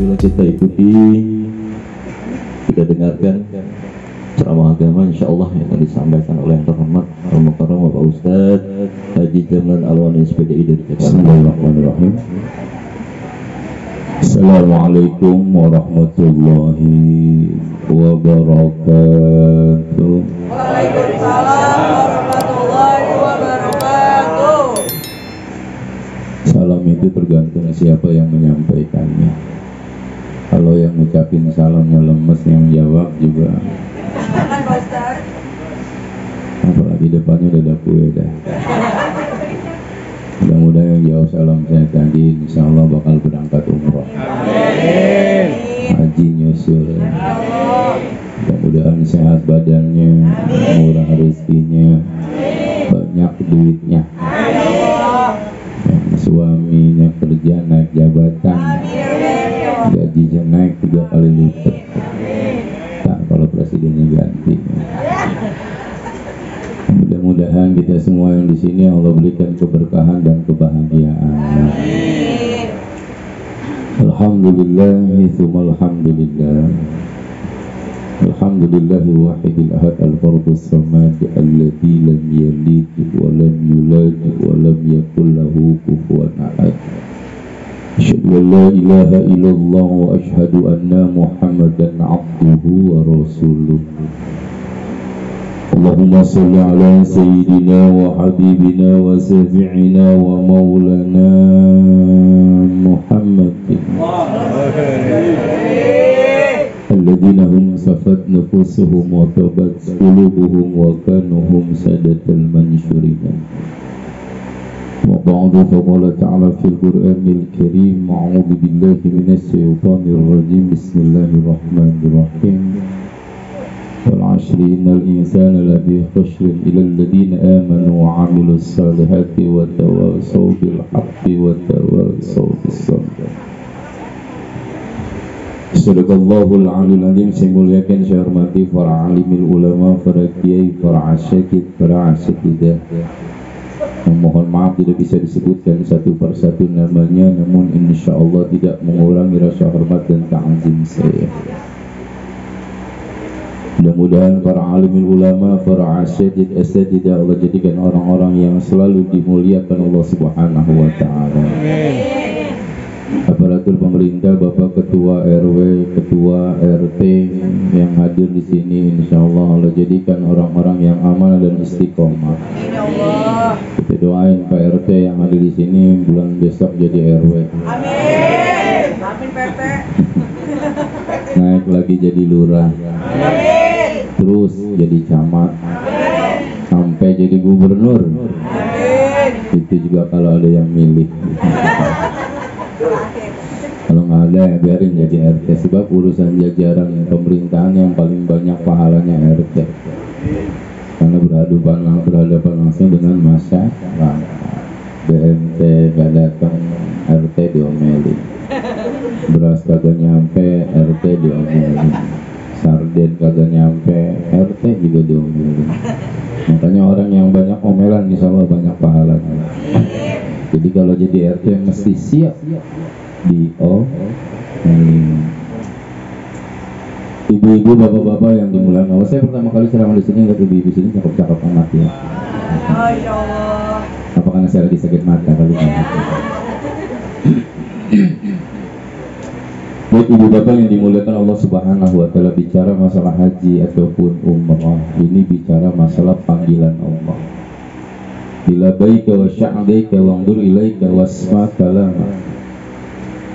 Marilah kita ikuti, kita dengarkan ceramah agama insyaallah yang akan disampaikan oleh yang terhormat Al-Mukarram Bapak Ustaz Haji Jamlan Alwani SPDI dari Jakarta. Bismillahirrahmanirrahim. Assalamualaikum warahmatullahi wabarakatuh. Waalaikumsalam warahmatullahi wabarakatuh. Salam itu tergantung siapa yang menyampaikannya. Kalau yang ngucapin salamnya lemes, yang jawab juga. Jangan Pak Ustaz. Apalagi depannya udah ada kue dah. Mudah-mudahan yang jawab salam saya tadi insya Allah bakal berangkat umroh. Amin. Haji nyusul. Mudah-mudahan sehat badannya, murah rezekinya, banyak duitnya. Suaminya kerja naik jabatan, gajinya naik 3 kali lipat. Nah, kalau presidennya ganti. Mudah-mudahan kita semua yang di sini Allah berikan keberkahan dan kebahagiaan. Alhamdulillah, tsumma alhamdulillah. Alhamdulillahi wahidil ahad al-fardus samad alladzi lam yalid wa lam yulad wa lam yakul lahu kufuwan ahad. Asyhadu an la ilaha illallah wa asyhadu anna Muhammadan abduhu wa rasuluh. Allahumma salli ala sayyidina wa habibina wa syafi'ina wa maulana Muhammadin الذين هم صفت نفوسهم وطابت قلوبهم وكانوا هم سادة المنشورين. وبعد فقال تعالى في القرآن الكريم أعوذ بالله من الشيطان الرجيم بسم الله الرحمن الرحيم والعشر إن الإنسان لفي خسر إلا الذين آمنوا وعملوا الصالحات وتواصوا بالحق وتواصوا بالصبر. Sadaqallahul aliyul azim. Saya muliakan, saya hormati para alimil ulama, para kiai, para asyikid, para asyikidah. Mohon maaf tidak bisa disebutkan satu persatu namanya, namun insyaallah tidak mengurangi rasa hormat dan ta'zim saya. Mudah-mudahan para alimil ulama, para asyikid, asatidah Allah jadikan orang-orang yang selalu dimuliakan Allah Subhanahu wa taala. Aparatur pemerintah, Bapak Ketua RW, Ketua RT yang hadir di sini, insya Allah Allah jadikan orang-orang yang amanah dan istiqomah. Kita doain Pak RT yang hadir di sini bulan besok jadi RW. Amin. Amin PT. Naik lagi jadi lurah. Amin. Terus jadi camat. Amin. Sampai jadi gubernur. Amin. Itu juga kalau ada yang milih. Kalau nggak ada ya biarin jadi RT, sebab urusan jajaran pemerintahan yang paling banyak pahalanya RT, karena berhadapan langsung dengan masyarakat. BMT gak datang, RT diomelin. Beras kagak nyampe, RT diomelin. Sarden kagak nyampe, RT juga diomelin. Makanya orang yang banyak omelan insya Allah banyak pahalanya. Jadi kalau jadi RT mesti siap ibu-ibu, bapak-bapak yang dimuliakan Allah. Saya pertama kali ceramah di sini lihat ibu-ibu sini cakep-cakep anaknya. Masya Allah. Apa karena saya lagi sakit mata kali ini? Baik ibu bapak yang dimuliakan Allah Subhanahu wa taala, bicara masalah haji ataupun umrah, ini bicara masalah panggilan Allah. Bila baika wa sya'daika wa'ndur ilaika wasma kalama.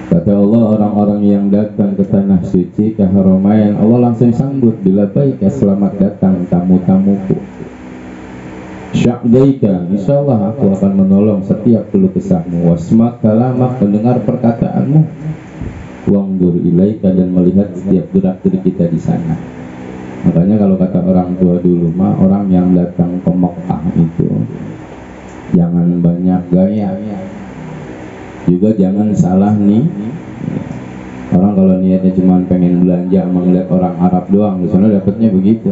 Kata Allah, orang-orang yang datang ke tanah suci, ke Haramain, Allah langsung sambut. Bila baika, selamat datang tamu-tamuku. Sya'daika, insyaallah aku akan menolong setiap keluh kesahmu. Wasma kalama, mendengar perkataanmu. Wa'ndur ilaika, dan melihat setiap gerak-gerik kita di sana. Makanya kalau kata orang tua dulu mah, orang yang datang ke Mekah itu jangan banyak gaya, juga jangan salah nih. Orang kalau niatnya cuma pengen belanja, melihat orang Arab doang, di sana dapatnya begitu.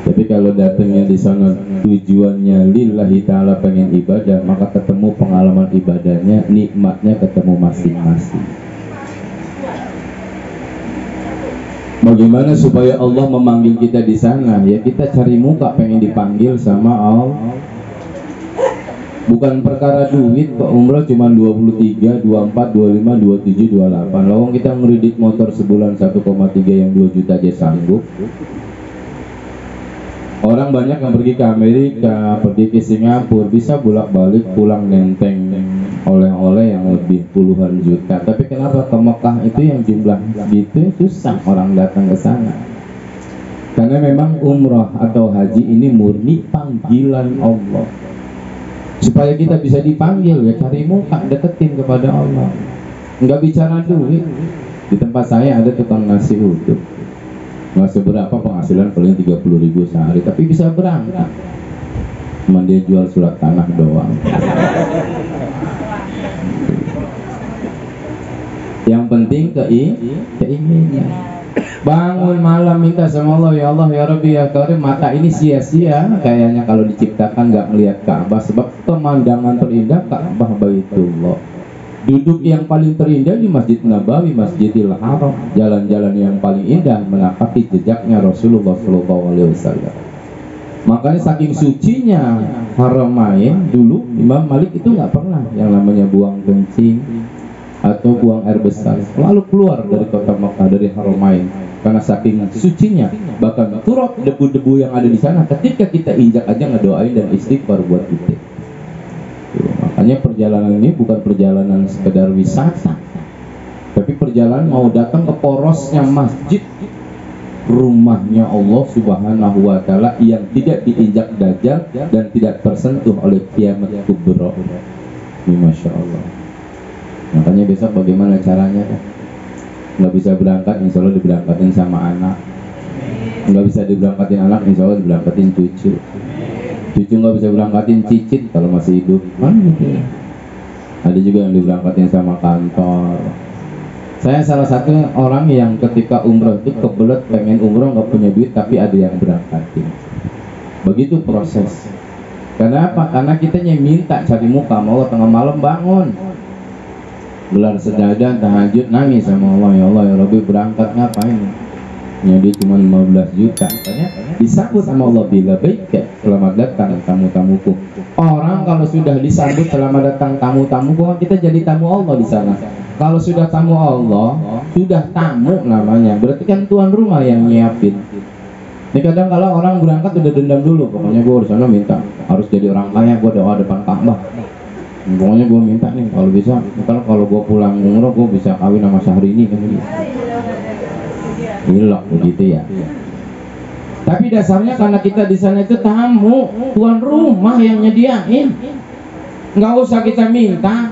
Tapi kalau datangnya di sana tujuannya lillahi ta'ala, pengen ibadah, maka ketemu pengalaman ibadahnya, nikmatnya ketemu masing-masing. Bagaimana supaya Allah memanggil kita di sana? Ya kita cari muka, pengen dipanggil sama Allah. Bukan perkara duit kok. Umrah cuma 23, 24, 25, 27, 28. Lawang kita ngeridik motor sebulan 1,3 yang 2 juta aja sanggup. Orang banyak yang pergi ke Amerika, pergi ke Singapura, bisa bolak-balik pulang nenteng oleh-oleh yang lebih puluhan juta. Tapi kenapa ke Mekah itu yang jumlah gitu susah orang datang ke sana? Karena memang umrah atau haji ini murni panggilan Allah. Supaya kita bisa dipanggil, ya cari muka, deketin kepada Allah. Enggak bicara duit. Di tempat saya ada tukang nasi uduk, nggak seberapa penghasilan, paling 30.000 sehari, tapi bisa berangkat. Cuman dia jual surat tanah doang. Yang penting keinginan. Bangun malam minta sama Allah, ya Allah ya Rabbi ya Karim, mata ini sia-sia kayaknya kalau diciptakan nggak melihat Ka'bah, sebab pemandangan terindah Ka'bah Baitullah. Duduk yang paling terindah di Masjid Nabawi, Masjidil Haram, jalan-jalan yang paling indah menapaki jejaknya Rasulullah SAW. Makanya saking sucinya Haramain, dulu Imam Malik itu nggak pernah yang namanya buang kencing atau buang air besar, lalu keluar dari kota Makkah, dari Haramain, karena saking sucinya. Bahkan turap debu-debu yang ada di sana, ketika kita injak aja ngedoain dan istighfar buat kita. Makanya perjalanan ini bukan perjalanan sekedar wisata, tapi perjalanan mau datang ke porosnya masjid, rumahnya Allah Subhanahu wa Ta'ala yang tidak diinjak dajjal dan tidak tersentuh oleh kiamat kubra. Ini Masya Allah. Makanya besok bagaimana caranya kan? Nggak bisa berangkat, insya Allah diberangkatin sama anak. Nggak bisa diberangkatin anak, insya Allah diberangkatin cucu. Cucu nggak bisa berangkatin cicit kalau masih hidup, mana gitu. Ada juga yang diberangkatin sama kantor. Saya salah satu orang yang ketika umroh itu kebelet pengen umroh, nggak punya duit, tapi ada yang berangkatin. Begitu proses. Kenapa? Karena kitanya minta cari muka, mau tengah malam bangun, gelar sejadah, tahajud, nangis sama Allah, ya Allah ya Rabbi berangkat ngapain? Ya dia cuma 15 juta. Makanya disambut sama Allah, bila baik, selamat datang tamu-tamuku. Orang kalau sudah disambut selamat datang tamu-tamuku, kita jadi tamu Allah di sana. Kalau sudah tamu Allah, sudah tamu namanya, berarti kan tuan rumah yang nyiapin. Ini kadang kalau orang berangkat udah dendam dulu, pokoknya gue di sana minta harus jadi orang kaya, gue doa depan Ka'bah. Pokoknya gue minta nih kalau bisa, kalau gue pulang umroh gue bisa kawin sama Syahrini kan gitu. Hilok begitu ya. Tapi dasarnya karena kita di sana itu tamu, tuan rumah yang nyediain. Nggak usah kita minta,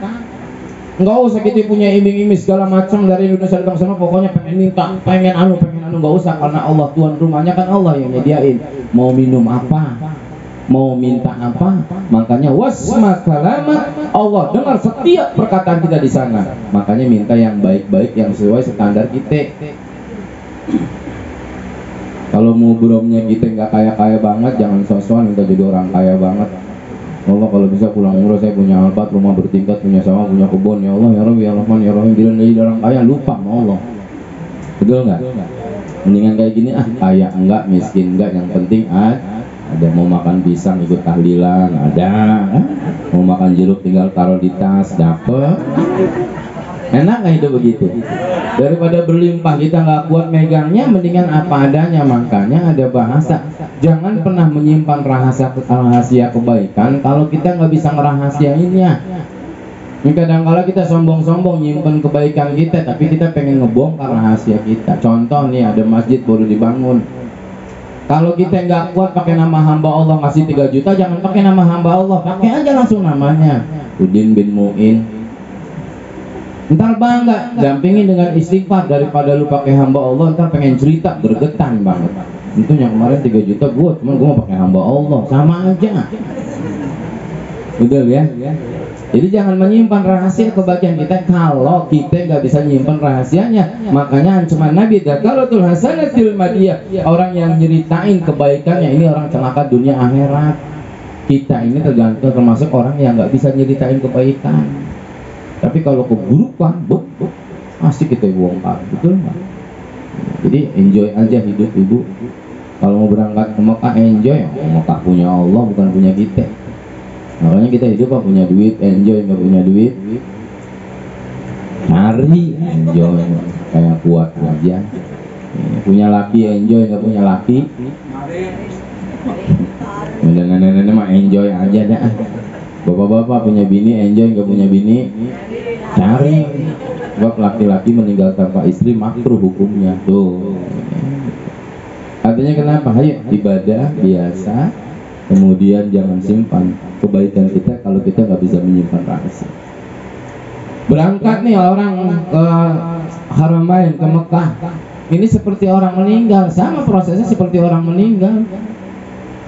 nggak usah kita punya iming-iming segala macam dari Indonesia datang sana. Pokoknya pengen minta, pengen anu, nggak usah, karena Allah tuan rumahnya kan Allah yang nyediain. Mau minum apa, mau minta apa, makanya wasma kalamat, Allah dengar setiap perkataan kita di sana. Makanya minta yang baik-baik, yang sesuai standar kita. Kalau mau bromnya kita nggak kaya-kaya banget, jangan sok-sokan minta jadi orang kaya banget. Allah kalau bisa pulang umroh saya punya Alphard, rumah bertingkat, punya sawah, punya kebun, ya Allah ya Rabbi ya Rahman ya Rahim. Bila jadi orang kaya lupa sama Allah, betul nggak? Mendingan kayak gini, kaya enggak, miskin enggak, yang penting ada. Mau makan pisang ikut tahlilan, ada. Mau makan jeruk tinggal taruh di tas, dapet. Enak nggak hidup begitu? Daripada berlimpah kita nggak kuat megangnya, mendingan apa adanya. Makanya ada bahasa, jangan pernah menyimpan rahasia kebaikan kalau kita nggak bisa ngerahasiainnya. Ini kadang-kala kita sombong-sombong nyimpen kebaikan kita, tapi kita pengen ngebongkar rahasia kita. Contoh nih, ada masjid baru dibangun. Kalau kita nggak kuat pakai nama hamba Allah ngasih 3 juta, jangan pakai nama hamba Allah, pakai aja langsung namanya Udin bin Mu'in. Ntar bangga, dampingin dengan istighfar, daripada lu pakai hamba Allah ntar pengen cerita gergetan banget. Itu yang kemarin 3 juta gue mau pakai hamba Allah, sama aja. Betul ya? Jadi jangan menyimpan rahasia kebahagiaan kita kalau kita nggak bisa nyimpan rahasianya. Makanya ancaman Nabi, dzakaratul hasanatil madiyah, orang yang nyeritain kebaikannya ini orang celaka dunia akhirat. Kita ini termasuk orang yang nggak bisa nyeritain kebaikan. Tapi kalau keburukan, asik kita bongkar, betul nggak? Jadi enjoy aja hidup ibu. Kalau mau berangkat ke Mekah enjoy, Mekah punya Allah bukan punya kita. Makanya kita hidup apa punya duit, enjoy, nggak punya duit, mari enjoy kayak kuat aja. Punya laki enjoy, nggak punya laki, nenek-nenek mah enjoy aja dah. Bapak-bapak punya bini enjoy, nggak punya bini cari. Sebab laki-laki meninggal tanpa istri makruh hukumnya tuh. Artinya kenapa? Ayo ibadah biasa, kemudian jangan simpan kebaikan kita kalau kita nggak bisa menyimpan rahasia. Berangkat nih orang ke Haramain, ke Mekah, ini seperti orang meninggal, sama prosesnya seperti orang meninggal.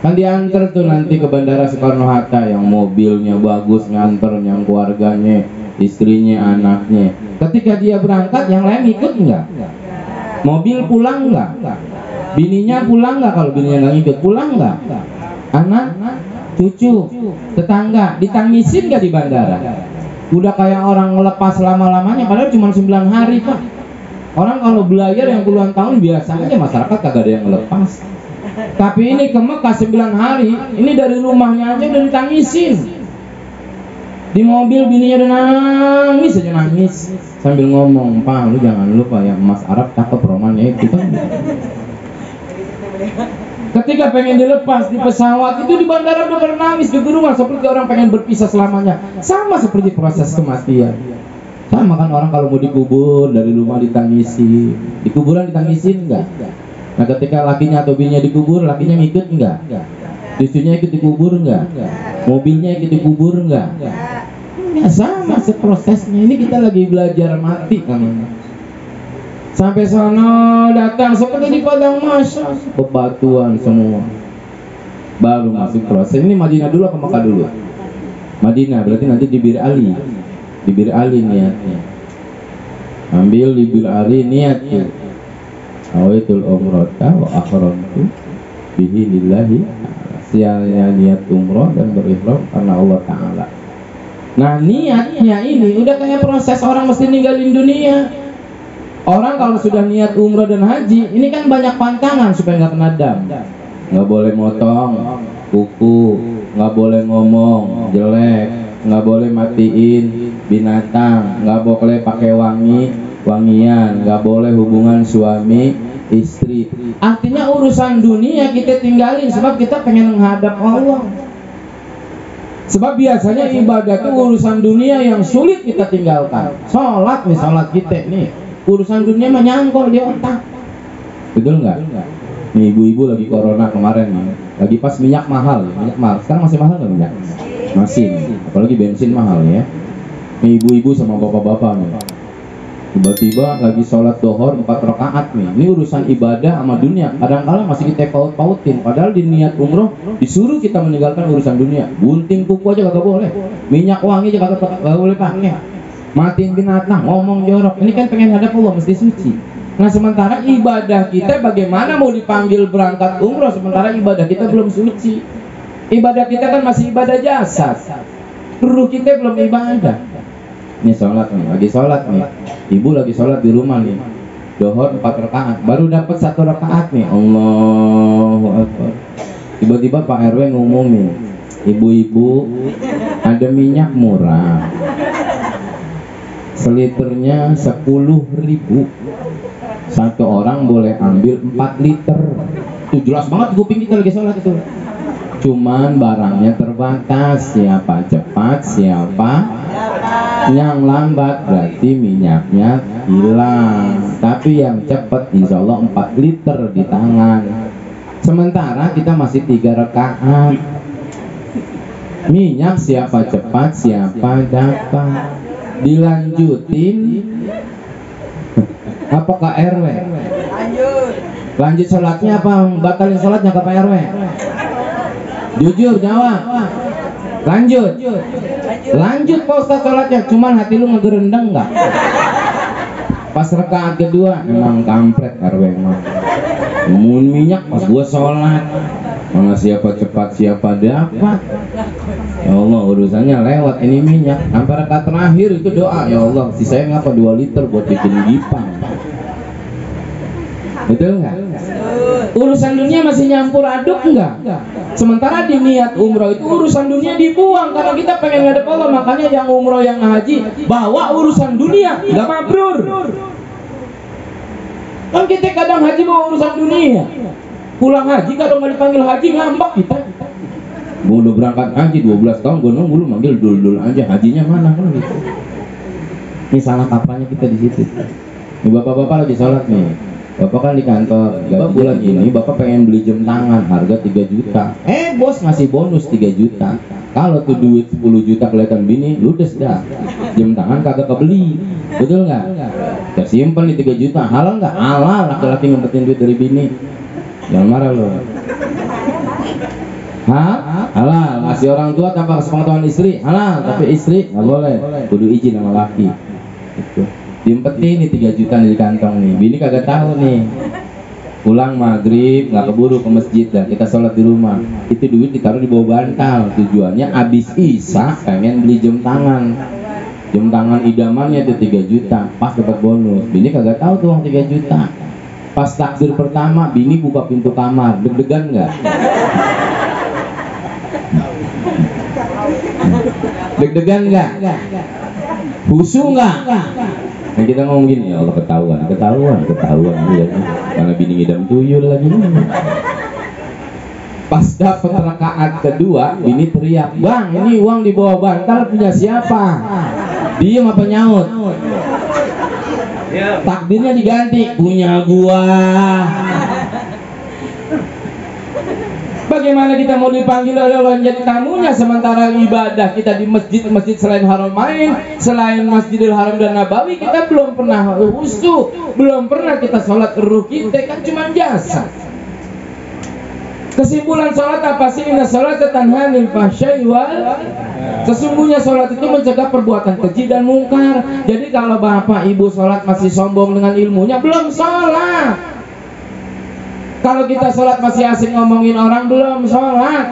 Kan diantar tuh nanti ke Bandara Soekarno-Hatta, yang mobilnya bagus nganter, yang keluarganya, istrinya, anaknya. Ketika dia berangkat, yang lain ikut nggak? Mobil pulang nggak? Bininya pulang nggak? Kalau bininya nggak ikut, pulang nggak? Anak, cucu, tetangga, ditangisin nggak di bandara? Udah kayak orang ngelepas lama-lamanya, padahal cuma 9 hari Pak. Orang kalau belayar yang puluhan tahun biasa aja, masyarakat kagak ada yang ngelepas. Tapi ini ke Mekah 9 hari, ini dari rumahnya aja udah ditangisin. Di mobil bininya udah nangis aja, nangis sambil ngomong, "Pak, lu jangan lupa ya, emas Arab cakep romannya itu kan." Ketika pengen dilepas di pesawat itu di bandara udah nangis gegeruan seperti orang pengen berpisah selamanya. Sama seperti proses kematian. Sama kan orang kalau mau dikubur dari rumah ditangisi, di kuburan ditangisin enggak? Nah ketika lakinya atau bininya dikubur, lakinya ngikut enggak? Cucunya ikut dikubur enggak? Mobilnya ikut dikubur enggak? Ya sama seprosesnya. Ini kita lagi belajar mati kan. Sampai sana datang seperti di padang mahsyar, bebatuan semua. Baru masuk proses. Ini Madinah dulu apa Mekah dulu? Madinah, berarti nanti di Bir Ali. Di Bir Ali niatnya. Ambil di Bir Ali niatnya. Awaitul umrata wa akhramtu bihi lillahi. Sialnya niat umrah dan berihram karena Allah Ta'ala. Nah niatnya ini udah kayak proses orang mesti ninggalin dunia. Orang kalau sudah niat umrah dan haji, ini kan banyak pantangan supaya nggak kena dam. Nggak boleh motong kuku, nggak boleh ngomong jelek, nggak boleh matiin binatang, nggak boleh pakai wangian, nggak boleh hubungan suami istri. Artinya urusan dunia kita tinggalin sebab kita pengen menghadap Allah. Sebab biasanya ibadah itu urusan dunia yang sulit kita tinggalkan. Sholat nih, sholat kita nih, urusan dunia menyangkol di otak. Betul nggak? Nih ibu-ibu lagi corona kemarin nih, lagi pas minyak mahal. Sekarang masih mahal nggak minyak? Masih nih. Apalagi bensin mahal ya. Nih ibu-ibu sama bapak-bapak nih, tiba-tiba lagi sholat dohor 4 rakaat nih. Ini urusan ibadah sama dunia. Kadang-kadang masih kita paut-pautin. Padahal di niat umroh disuruh kita meninggalkan urusan dunia. Gunting kuku aja kagak boleh. Minyak wangi aja kagak boleh pakai. Matiin binatang, ngomong jorok. Ini kan pengen hadap Allah, mesti suci. Nah sementara ibadah kita bagaimana mau dipanggil berangkat umroh sementara ibadah kita belum suci. Ibadah kita kan masih ibadah jasad. Ruh kita belum ibadah. Ini sholat nih, lagi sholat nih. Ibu lagi sholat di rumah nih. Dohor 4 rakaat, baru dapat 1 rakaat nih. Allahu Akbar. Tiba-tiba Pak RW ngomong nih, ibu-ibu ada minyak murah. Seliternya 10.000. Satu orang boleh ambil 4 liter. Itu jelas banget kuping kita lagi sholat itu. Cuman barangnya terbatas. Siapa cepat, siapa yang lambat, berarti minyaknya hilang. Tapi yang cepat insya Allah 4 liter di tangan. Sementara kita masih 3 rakaat. Minyak siapa cepat, siapa dapat. Dilanjutin apa Kak RW? Lanjut sholatnya apa batalin sholatnya Kak RW? Jujur jawab. Lanjut Pak Ustaz sholatnya, cuman hati lu ngegerendeng nggak? Pas rakaat kedua emang kampret RW emang. Ngomongin minyak pas gua sholat. Mana siapa cepat siapa dapat. Ya Allah urusannya lewat ini minyak. Sampai rakaat terakhir itu doa, ya Allah sisanya ngapa 2 liter buat bikin gipang. Betul nggak? Urusan dunia masih nyampur aduk nggak? Sementara di niat umroh itu urusan dunia dibuang karena kita pengen ngadep Allah. Makanya yang umroh yang haji bawa urusan dunia nggak mabrur. Kan kita kadang haji bawa urusan dunia, pulang haji kadang nggak dipanggil haji ngambek kita. Gue udah berangkat haji 12 tahun, gue nunggu lu manggil dul aja, hajinya mana kan gitu. Ini salah kapannya kita di situ. Ini bapak-bapak lagi sholat nih. Bapak kan di kantor, bulan ini bapak pengen beli jam tangan harga 3 juta. Bos ngasih bonus 3 juta. Kalau tuh duit 10 juta kelihatan bini, ludes dah. Jam tangan kagak kebeli. Betul nggak? Tersimpan di 3 juta. Halal nggak? Halal. Laki-laki ngumpetin duit dari bini. Jangan marah lo. Hah? Halal. Ngasih orang tua tanpa sepengetahuan istri. Halal. Tapi istri nggak boleh. Kudu izin sama laki. Itu. Diumpetin nih 3 juta di kantong nih. Bini kagak tahu nih. Pulang maghrib nggak keburu ke masjid dan kita sholat di rumah. Itu duit ditaruh di bawah bantal. Tujuannya abis isya pengen beli jam tangan. Jam tangan idamannya itu 3 juta. Pas dapat bonus. Bini kagak tahu tuh uang 3 juta. Pas takbir pertama, bini buka pintu kamar. Deg-degan nggak? Deg-degan nggak? Husu nggak? Nah kita ngomong gini, ya Allah ketahuan ya. Karena bini ngidam tuyul lagi. Pas dapat rakaat kedua, bini teriak, "Bang, ini uang di bawah bantal punya siapa?" Diem apa nyaut? Takdirnya diganti, punya gua. Bagaimana kita mau dipanggil oleh Allah jadi tamunya sementara ibadah kita di masjid-masjid selain Haramain, selain Masjidil Haram dan Nabawi kita belum pernah khusyuk, belum pernah kita sholat ruh kita kan cuma jasa. Kesimpulan sholat apa sih? Inna sholat tanha 'anil fahsya'i wal. Sesungguhnya sholat itu mencegah perbuatan keji dan mungkar. Jadi kalau bapak ibu sholat masih sombong dengan ilmunya, belum sholat. Kalau kita sholat masih asik ngomongin orang, belum sholat.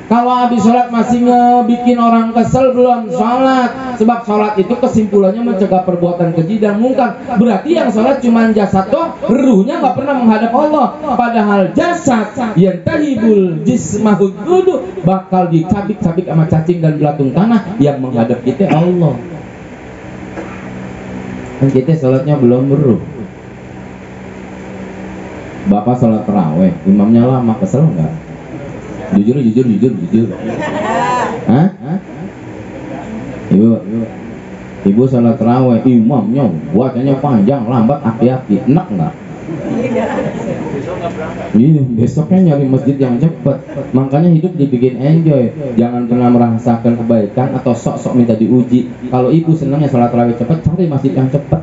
Kalau habis sholat masih ngebikin orang kesel, belum sholat. Sebab sholat itu kesimpulannya mencegah perbuatan keji dan mungkar. Berarti yang sholat cuma jasad toh, ruhnya nggak pernah menghadap Allah. Padahal jasad yang tahibul jismahud dudu bakal dicabik-cabik sama cacing dan belatung tanah yang menghadap kita Allah. Dan kita sholatnya belum beruh. Bapak sholat taraweh, imamnya lama, kesel nggak? Jujur. Hah? Ibu sholat taraweh, imamnya buatnya panjang, lambat, aki-aki, enak nggak? Iya, besoknya nyari masjid yang cepat. Makanya hidup dibikin enjoy. Jangan pernah merasakan kebaikan atau sok-sok minta diuji. Kalau ibu senangnya sholat taraweh cepat, cari masjid yang cepat.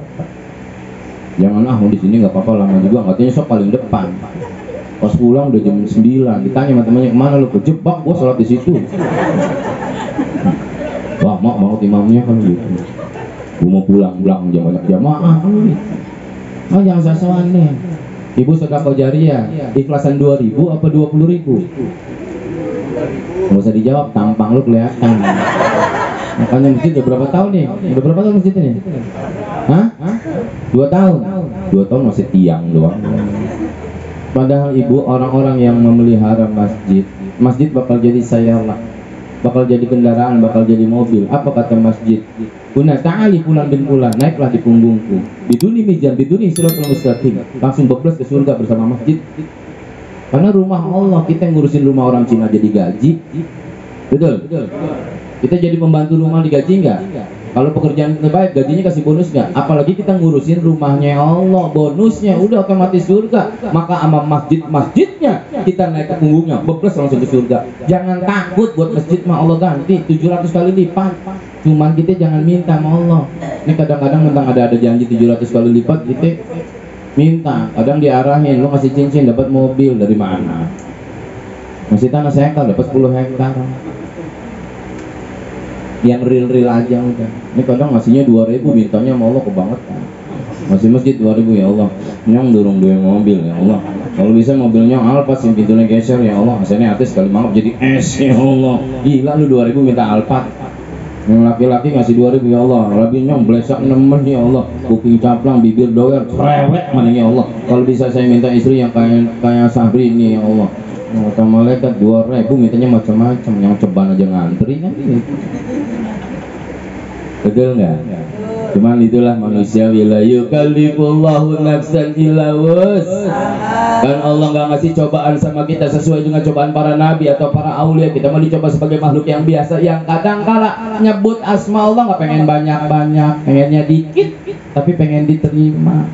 Jangan di sini nggak apa-apa lama juga, katanya sok paling depan. Pas pulang udah jam 9, ditanya sama temannya kemana lu, kejebak gua sholat di situ. Wah, mak banget imamnya kan gitu. Gua mau pulang jam banyak jamaah. Jangan sasaran nih. Ibu sedekah jariah, ikhlasan 2.000 apa 20.000? Nggak usah dijawab, tampang lu kelihatan. Makanya masjid udah berapa tahun nih? Udah berapa tahun masjid ini? Hah? 2 tahun? 2 tahun masih tiang doang. Padahal ibu, orang-orang yang memelihara masjid bakal jadi sayala, bakal jadi kendaraan, bakal jadi mobil. Apa kata masjid? Kuna ta'ali pulang bin pulang, naiklah di punggungku. Biduni mijan, biduni siratul mustaqim. Langsung bablas ke surga bersama masjid. Karena rumah Allah, kita ngurusin rumah orang Cina jadi gaji. Betul? Kita jadi pembantu rumah digaji nggak? Kalau pekerjaan kita baik, gajinya kasih bonus nggak? Apalagi kita ngurusin rumahnya Allah, bonusnya udah otomatis surga. Maka sama masjidnya kita naik ke punggungnya, bebas langsung ke surga. Jangan takut buat masjid mah Allah ganti 700 kali lipat. Cuman kita jangan minta sama Allah. Ini kadang-kadang tentang ada janji 700 kali lipat, kita minta. Kadang diarahin, lu ngasih cincin dapat mobil dari mana? Ngasih tanah hektar dapat 10 hektar. Yang real aja udah. Ini kadang ngasihnya 2.000, mintanya sama Allah kebangetan. Masih masjid 2.000 ya Allah. Nyong dorong 2 mobil ya Allah. Kalau bisa mobilnya Alphard yang pintunya geser ya Allah. Asalnya atas sekali mangap jadi es ya Allah. Gila lu 2.000 minta Alphard. Yang laki-laki ngasih 2.000 ya Allah, lebihnya blesak nemen ya Allah, kuping caplang, bibir doer, cerewet mana ya Allah. Kalau bisa saya minta istri yang kayak Sabri ini ya Allah. Kata malaikat 2.000 mintanya macam-macam, yang ceban aja ngantri kan gitu. Betul nggak? Cuman itulah manusia, la yukallifullahu nafsan illa wus. Kan Allah nggak ngasih cobaan sama kita sesuai dengan cobaan para nabi atau para aulia. Kita mau dicoba sebagai makhluk yang biasa, yang kadang kala nyebut asma Allah nggak pengen banyak-banyak, pengennya dikit, tapi pengen diterima.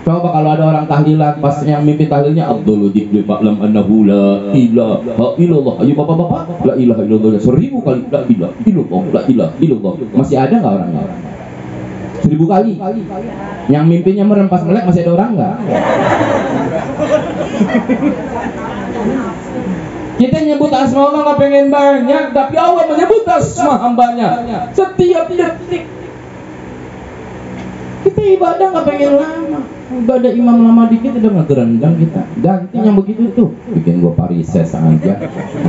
Coba kalau ada orang tahlilan, pas yang mimpi tahlilnya Abdul Dikli Fa'lam annahu la ilaha illallah. Ayo bapak-bapak, la ilaha illallah 1000 kali la ilaha illallah, la ilaha illallah. Masih ada nggak orangnya? 1000 kali. Yang mimpinya merempas melek masih ada orang nggak? Kita nyebut asma Allah nggak pengen banyak, tapi Allah menyebut asma hambanya setiap detik. Kita ibadah nggak pengen lama, ibadah imam lama dikit udah ngegerendang kita. Ganti yang begitu tuh, bikin gua parises aja.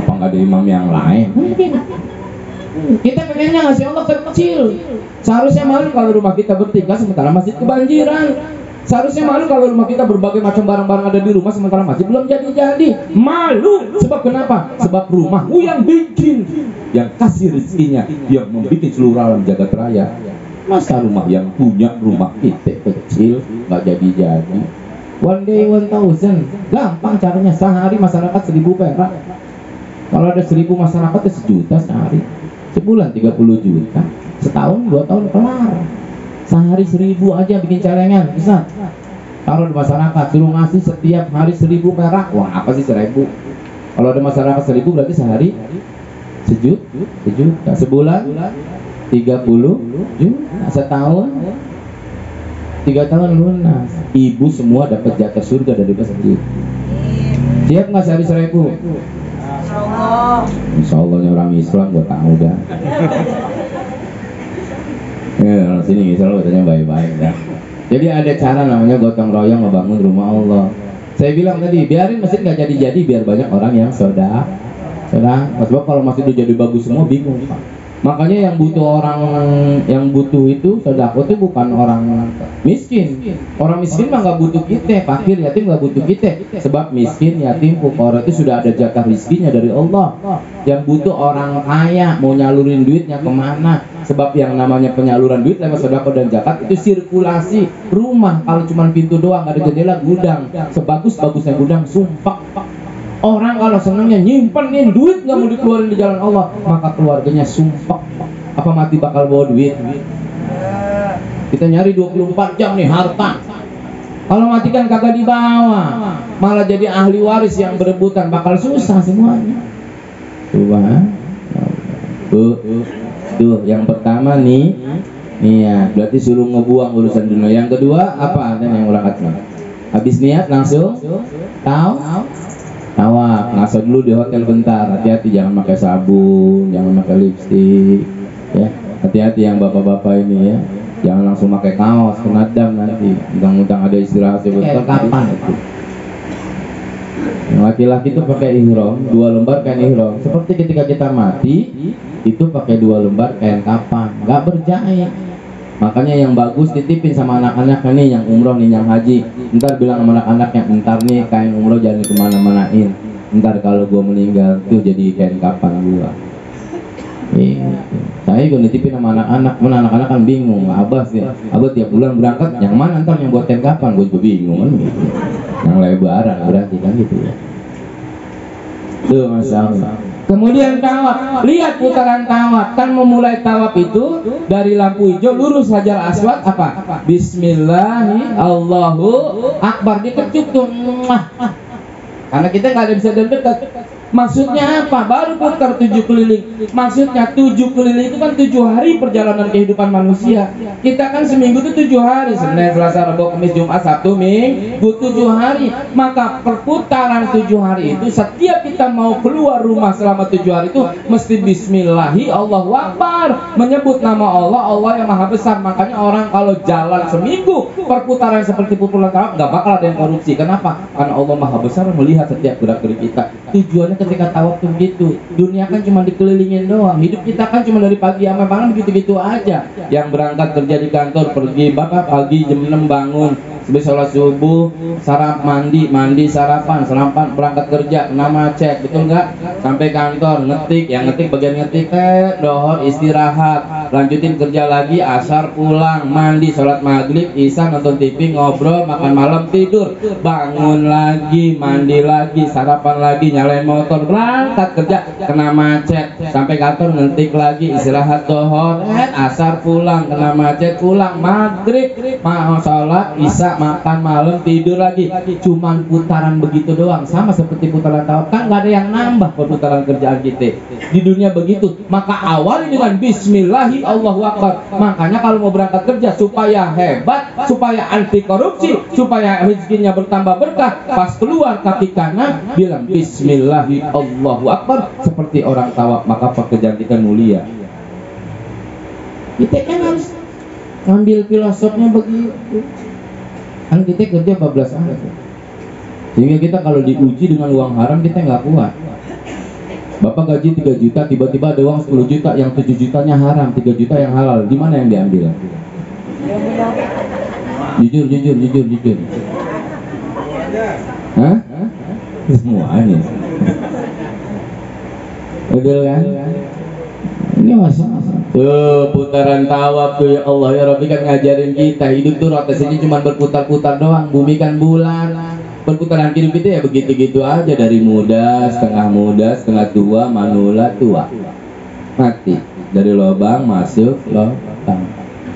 Apa nggak ada imam yang lain? Kita pengennya ngasih Allah kecil. Seharusnya malu kalau rumah kita bertiga sementara masjid kebanjiran. Seharusnya malu kalau rumah kita berbagai macam barang-barang ada di rumah sementara masjid belum jadi-jadi. Malu. Sebab kenapa? Sebab rumahmu yang bikin, yang kasih rezekinya, yang membuat seluruh alam jagat raya. Masa rumah yang punya rumah kita kecil nggak jadi-jadi? One day 1000, gampang caranya. Sehari masyarakat 1000 perak. Kalau ada 1000 masyarakat itu 1 juta sehari. Sebulan 30 juta. Setahun 2 tahun kelar. Sehari 1000 aja bikin celengan bisa. Kalau di masyarakat suruh ngasih setiap hari 1000 perak, wah apa sih 1000? Kalau ada masyarakat 1000 berarti sehari 1 juta. Sebulan 30 juta, setahun 3 tahun lunas. Ibu semua dapat jatah surga dari masjid. Siap nggak sehari 1000? Insya Allah orang Islam gua tahu dah. Ya, sini Insya Allah katanya baik-baik dah. Jadi ada cara namanya gotong royong ngebangun rumah Allah. Saya bilang tadi, biarin masjid nggak jadi-jadi biar banyak orang yang sedekah. Sebab kalau masjid itu jadi bagus semua bingung Pak. Makanya yang butuh itu sedekah itu bukan orang miskin. Orang miskin mah nggak butuh kita, fakir yatim nggak butuh kita. Sebab miskin, yatim, fuqara itu sudah ada jatah rizkinya dari Allah. Yang butuh orang kaya mau nyalurin duitnya kemana? Sebab yang namanya penyaluran duit lewat sedekah dan zakat itu sirkulasi rumah. Kalau cuma pintu doang nggak ada jendela, gudang. Sebagus-bagusnya gudang sumpah. Orang kalau senangnya nyimpenin duit nggak mau dikeluarin di jalan Allah, maka keluarganya sumpah. Apa mati bakal bawa duit? Kita nyari 24 jam nih harta. Kalau mati kan kagak dibawa, malah jadi ahli waris yang berebutan, bakal susah semuanya. Tuh, yang pertama nih ya, berarti suruh ngebuang urusan dunia. Yang kedua apa? Ada yang berangkat habis niat langsung tawaf, ngaso dulu di hotel bentar. Hati-hati jangan pakai sabun, jangan pakai lipstik, ya. Hati-hati yang bapak-bapak ini ya, jangan langsung pakai kaos, kena dam nanti. Undang-undang ada istirahat sebentar. Kapan itu? Yang laki-laki itu pakai ihram, 2 lembar kain ihram. Seperti ketika kita mati, itu pakai 2 lembar kain kafan, nggak berjahit. Makanya yang bagus titipin sama anak-anak nih yang umroh nih yang haji. Ntar bilang sama anak-anak yang entar nih kain umroh jangan kemana-manain. Ntar kalau gua meninggal tuh jadi kain kapan gua. Saya gua nitipin sama anak-anak, mana anak-anak kan bingung. Abah tiap bulan berangkat, yang mana ntar yang buat kain kapan? Gua juga bingung kan gitu. Yang lebaran berarti kan gitu ya. Tuh masalah. Kemudian tawaf, lihat putaran tawaf. Kan memulai tawaf itu dari lampu hijau lurus Hajar Aswad apa? Bismillahirrahmanirrahim, Allahu Akbar, dikecup tuh. Karena kita nggak ada bisa dekat. Maksudnya apa? Baru putar 7 keliling. Maksudnya 7 keliling itu kan 7 hari perjalanan kehidupan manusia. Kita kan seminggu itu 7 hari. Senin, Selasa, Rabu, Kamis, Jumat, Sabtu, Minggu 7 hari. Maka perputaran 7 hari itu setiap kita mau keluar rumah selama 7 hari itu mesti Bismillahi Allahu Akbar, menyebut nama Allah, Allah yang Maha Besar. Makanya orang kalau jalan seminggu perputaran seperti putaran tawaf nggak bakal ada yang korupsi. Kenapa? Karena Allah Maha Besar melihat setiap gerak-gerik kita. tujuannya ketika tawaf tuh gitu. Dunia kan cuma dikelilingin doang. Hidup kita kan cuma dari pagi sampai malam begitu-gitu aja. Yang berangkat kerja di kantor pergi pagi jam 6 bangun, habis sholat subuh, mandi sarapan berangkat kerja, nama cek, betul nggak? Sampai kantor ngetik, yang ngetik bagian ngetik, dohor istirahat, lanjutin kerja lagi, asar pulang, mandi, sholat maghrib, isya nonton TV, ngobrol, makan malam, tidur, bangun lagi, mandi lagi, sarapan lagi, nyalain motor, berangkat kerja, kena macet, sampai kantor ngetik lagi, istirahat dohor, asar pulang, kena macet, pulang, maghrib, mau sholat, isya, makan malam, tidur lagi. Cuman putaran begitu doang, sama seperti putaran tawaf. Kan nggak ada yang nambah perputaran kerjaan kita di dunia begitu. Maka awali dengan Bismillahi Allahu Akbar. Makanya kalau mau berangkat kerja supaya hebat, supaya anti korupsi, supaya rezekinya bertambah berkah, pas keluar kaki kanan bilang Bismillahi Allahu Akbar seperti orang tawaf, maka pekerjaan kita mulia. Kita kan harus ngambil filosofnya begitu. Kan kita kerja 14 hari, sehingga kita kalau diuji dengan uang haram kita nggak kuat. Bapak gaji 3 juta, tiba-tiba ada uang 10 juta, yang 7 jutanya haram, 3 juta yang halal, di mana yang diambil? Jujur. Hah? Semuanya. Betul kan? Ini masalah. Tuh putaran tawaf tuh, ya Allah ya Rabbi kan ngajarin kita hidup tuh rotasinya cuma berputar-putar doang, bumi kan bulan. Perputaran hidup kita ya begitu-gitu aja, dari muda, setengah tua, manula, tua, mati, dari lubang masuk lubang.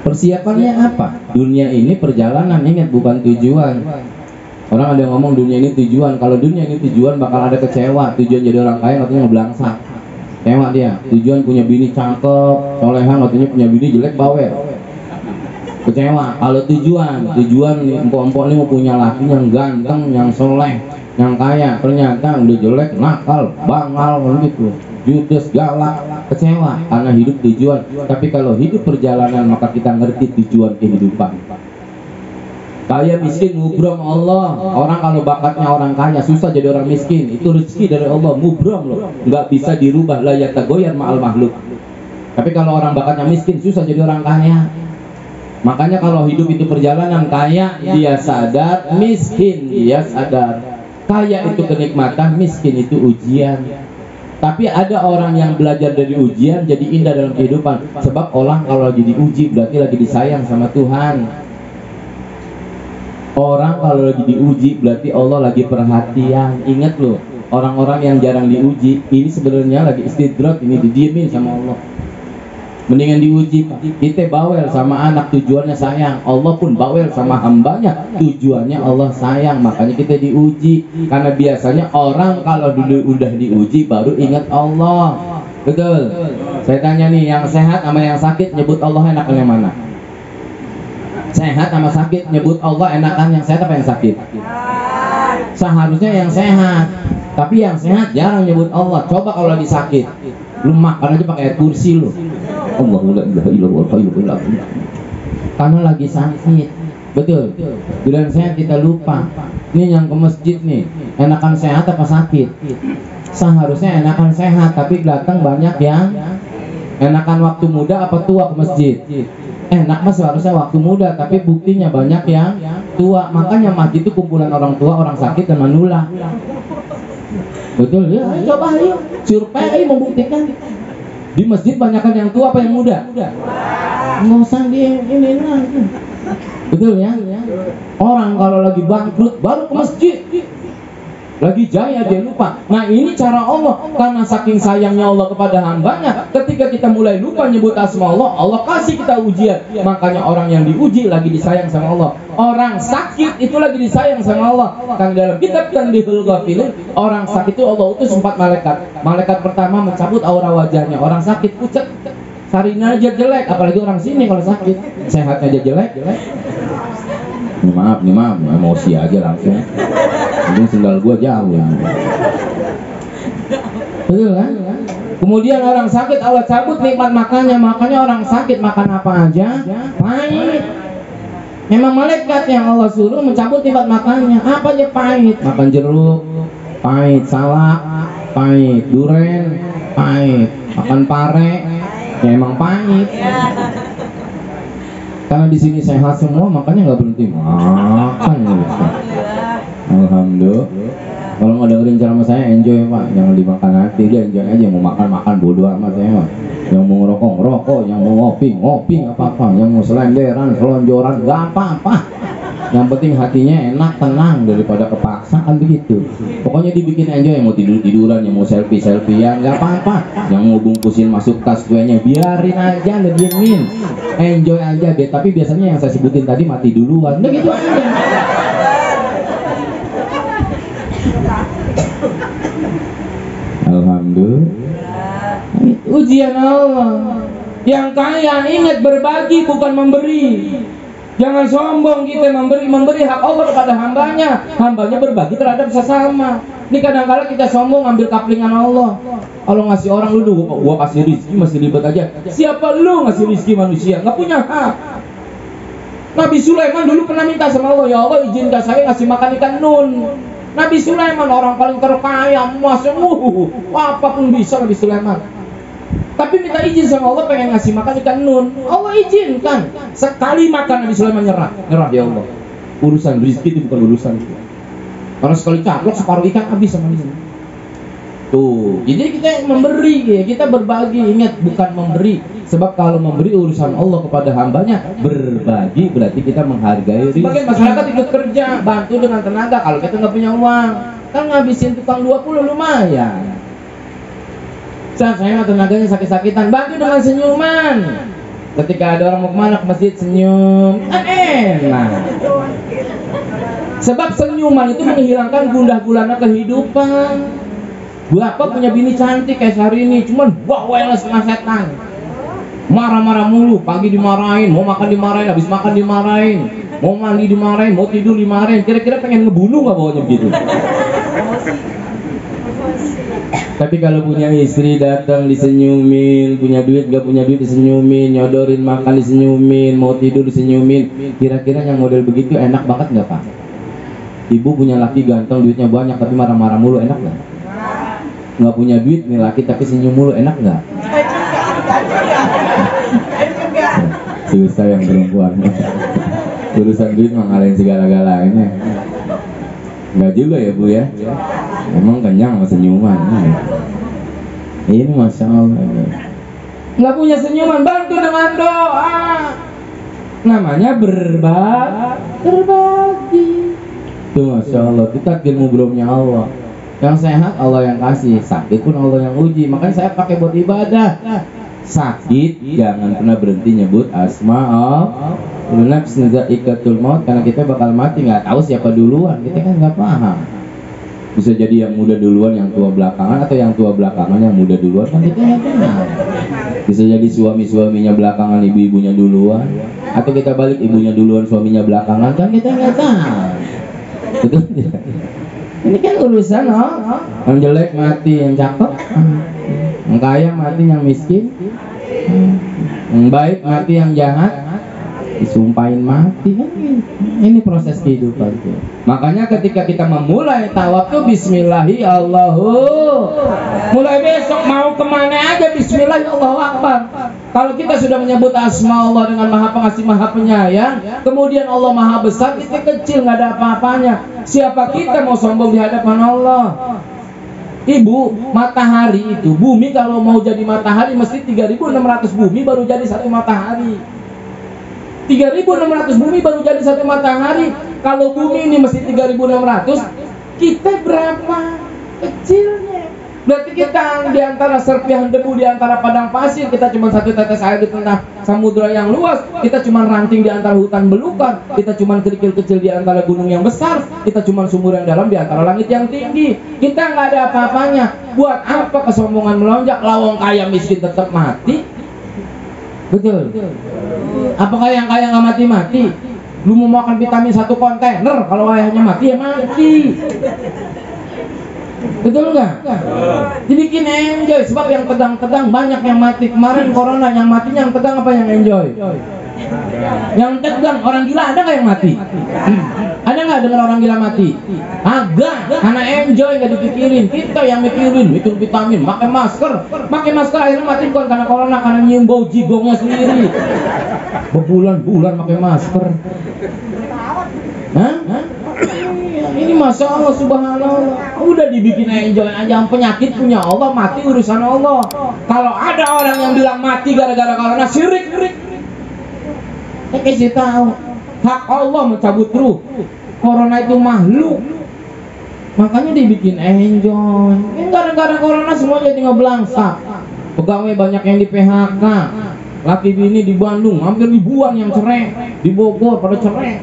Persiapannya apa? Dunia ini perjalanan, ingat, bukan tujuan. Orang ada yang ngomong dunia ini tujuan. Kalau dunia ini tujuan bakal ada kecewa. Tujuan jadi orang kaya katanya ngebelangsak, kecewa dia. Tujuan punya bini cakep, solehan, katanya punya bini jelek, bawel, kecewa. Kalau tujuan empok-empok ini mau punya laki yang ganteng, yang soleh, yang kaya, ternyata udah jelek, nakal, bangal, gitu, judes, galak, kecewa. Karena hidup tujuan. Tapi kalau hidup perjalanan maka kita ngerti tujuan kehidupan. Kaya miskin mubrom Allah. Orang kalau bakatnya orang kaya susah jadi orang miskin, itu rezeki dari Allah, mubrom loh, nggak bisa dirubah, la yatagoyar ma'al makhluk. Tapi kalau orang bakatnya miskin susah jadi orang kaya. Makanya kalau hidup itu perjalanan, kaya dia sadar, miskin dia sadar. Kaya itu kenikmatan, miskin itu ujian. Tapi ada orang yang belajar dari ujian jadi indah dalam kehidupan. Sebab orang kalau lagi diuji berarti lagi disayang sama Tuhan. Orang kalau lagi diuji berarti Allah lagi perhatian. Ingat loh, orang-orang yang jarang diuji ini sebenarnya lagi istidrak, ini didiemin sama Allah. Mendingan diuji. Kita bawel sama anak tujuannya sayang, Allah pun bawel sama hambanya tujuannya Allah sayang. Makanya kita diuji. Karena biasanya orang kalau dulu udah diuji baru ingat Allah. Betul. Saya tanya nih, yang sehat sama yang sakit nyebut Allah enakan yang mana? Sehat sama sakit nyebut Allah enakan yang sehat apa yang sakit? Seharusnya yang sehat. Tapi yang sehat jarang nyebut Allah. Coba kalau lagi sakit, lu makan aja pakai air kursi lu. Karena lagi sakit. Betul. Bila sehat kita lupa. Ini yang ke masjid nih, enakan sehat apa sakit? Seharusnya enakan sehat, tapi datang banyak yang enakan waktu muda apa tua ke masjid. Enak mas seharusnya waktu muda, tapi buktinya banyak yang tua. Makanya masjid itu kumpulan orang tua, orang sakit dan manula. Betul ya? Coba ayo survei membuktikan. Di masjid banyakkan yang tua apa yang muda? Nggak usah ini lah. Betul ya? Orang kalau lagi bangkrut baru ke masjid. Lagi jaya dia lupa. Nah ini cara Allah. Karena saking sayangnya Allah kepada hambanya, ketika kita mulai lupa nyebut asma Allah, Allah kasih kita ujian. Makanya orang yang diuji lagi disayang sama Allah. Orang sakit itu lagi disayang sama Allah. Kan dalam kitab Tanbihul Ghafilin, orang sakit itu Allah utus 4 malaikat. Malaikat pertama mencabut aura wajahnya. Orang sakit pucat, sarina aja jelek. Apalagi orang sini kalau sakit, sehat aja jelek. Nih maaf, emosi aja langsung. Mungkin sendal gua jauh ya. Betul kan? Kemudian orang sakit Allah cabut nikmat makannya. Makanya orang sakit makan apa aja pahit. Memang malaikat yang Allah suruh mencabut nikmat makannya. Apa aja pahit. Makan jeruk pahit, salak pahit, duren pahit, makan pare ya emang pahit. Karena di sini sehat semua, makanya nggak berhenti makan. Alhamdulillah. Kalau nggak dengerin ceramah saya, enjoy pak, jangan dimakan hati, dia enjoy aja. Mau makan bodo amat saya mah. Yang mau ngerokok, yang mau ngopi, apa-apa, yang mau selenderan, selonjoran, nggak apa-apa. Yang penting hatinya enak, tenang, daripada kepaksa kan begitu. Pokoknya dibikin enjoy, yang mau tiduran, yang mau selfie-selfiean, nggak apa-apa. Yang mau bungkusin masuk tas kuenya, biarin aja, nggak diemin, enjoy aja deh. Tapi biasanya yang saya sebutin tadi mati duluan, udah gitu aja. Alhamdulillah. Ujian Allah. Yang kaya ingat berbagi bukan memberi. Jangan sombong kita memberi hak Allah kepada hambanya. Hambanya berbagi terhadap sesama. Ini kadang-kadang kita sombong ambil kaplingan Allah. Kalau ngasih orang lu dulu, gua kasih rizki masih ribet aja. Siapa lu ngasih rizki manusia? Nggak punya hak. Nabi Sulaiman dulu pernah minta sama Allah, ya Allah izinkan saya ngasih makan ikan nun. Nabi Sulaiman orang paling terkaya, emas, apapun bisa Nabi Sulaiman. Tapi minta izin sama Allah pengen ngasih makan ikan nun. Allah izinkan. Sekali makan Nabi Sulaiman nyerah ya Allah. Urusan rezeki itu bukan urusan itu. Karena sekali caplok separuh ikan habis sama dia. Tuh, jadi kita memberi, ya, kita berbagi. Ingat, bukan memberi. Sebab kalau memberi urusan Allah kepada hambanya, berbagi berarti kita menghargai. Sebagian masyarakat ikut kerja, bantu dengan tenaga. Kalau kita nggak punya uang, kan ngabisin tukang 20 lumayan. Saya tenaganya sakit-sakitan, bantu dengan senyuman. Ketika ada orang mau kemana ke masjid senyum, enak. Sebab senyuman itu menghilangkan gundah gulana kehidupan. Bapak punya bini cantik kayak hari ini, cuman bawel setengah setan. Marah-marah mulu, pagi dimarahin, mau makan dimarahin, habis makan dimarahin, mau mandi dimarahin, mau tidur dimarahin. Kira-kira pengen ngebunuh nggak bawanya begitu? Tapi kalau punya istri datang disenyumin, punya duit gak punya duit disenyumin, nyodorin makan disenyumin, mau tidur disenyumin. Kira-kira yang model begitu enak banget nggak pak? Ibu punya laki ganteng, duitnya banyak tapi marah-marah mulu, enak nggak? Nggak punya duit nih laki tapi senyum mulu, enak nggak? Susah yang perempuan. Urusan duit mah ngalahin segala-galanya. Nggak juga ya bu ya? Emang kenyang sama senyuman. Ini masya Allah. Nggak punya senyuman, bantu dengan doa. Namanya berbagi. Tuh masya Allah, kita ilmu belumnya Allah. Yang sehat Allah yang kasih, sakit pun Allah yang uji. Makanya saya pakai buat ibadah. Sakit jangan pernah berhenti nyebut asma nafs zaikatul maut, karena kita bakal mati, nggak tahu siapa duluan, kita kan nggak paham. Bisa jadi yang muda duluan yang tua belakangan, atau yang tua belakangan yang muda duluan, kan kita nggak paham. Bisa jadi suaminya belakangan, ibunya duluan, atau kita balik ibunya duluan suaminya belakangan, kan kita nggak tahu. Betul tidak? Ini kan urusan yang jelek mati yang cakep, yang kaya mati yang miskin, yang baik mati yang jahat, disumpahin mati kan. Ini proses kehidupan tuh. Makanya ketika kita memulai tawakal, bismillahi Allahu, mulai besok mau kemana aja bismillahi Allahu Akbar. Kalau kita sudah menyebut asma Allah dengan maha pengasih maha penyayang, kemudian Allah maha besar, kita kecil nggak ada apa-apanya. Siapa kita mau sombong di hadapan Allah? Ibu, matahari itu, bumi kalau mau jadi matahari mesti 3.600 bumi baru jadi satu matahari. 3.600 bumi baru jadi satu matahari. Kalau bumi ini mesti 3.600, kita berapa kecilnya? Berarti kita di antara serpihan debu, di antara padang pasir, kita cuma satu tetes air di tengah samudra yang luas. Kita cuma ranting di antara hutan belukar. Kita cuma kerikil kecil di antara gunung yang besar. Kita cuma sumur yang dalam di antara langit yang tinggi. Kita nggak ada apa-apanya. Buat apa kesombongan melonjak? Lawang kaya miskin tetap mati. Betul. Apakah yang kaya nggak mati-mati? Lu mau makan vitamin 1 kontainer, kalau ayahnya mati ya mati. Betul nggak? Dibikin enjoy, sebab yang tegang-tegang banyak yang mati. Kemarin corona yang matinya yang tegang apa yang enjoy? Yang tegang, orang gila ada nggak yang mati? Ada nggak dengar orang gila mati? Agak, karena enjoy nggak dipikirin. Kita yang mikirin, bikin vitamin, pakai masker akhirnya mati bukan karena corona, karena nyium bau jigongnya sendiri. Berbulan-bulan pakai masker. Hah? Ini masya Allah subhanallah, udah dibikin enjoy aja. Penyakit punya Allah, mati urusan Allah. Kalau ada orang yang bilang mati gara-gara corona, syirik. Saya kasih tahu, hak Allah mencabut ruh. Corona itu makhluk, makanya dibikin enjoy. Ini gara-gara corona semuanya tinggal belangsak. Pegawai banyak yang di PHK. Laki bini di Bandung hampir ribuan yang cerai, di Bogor pada cerai.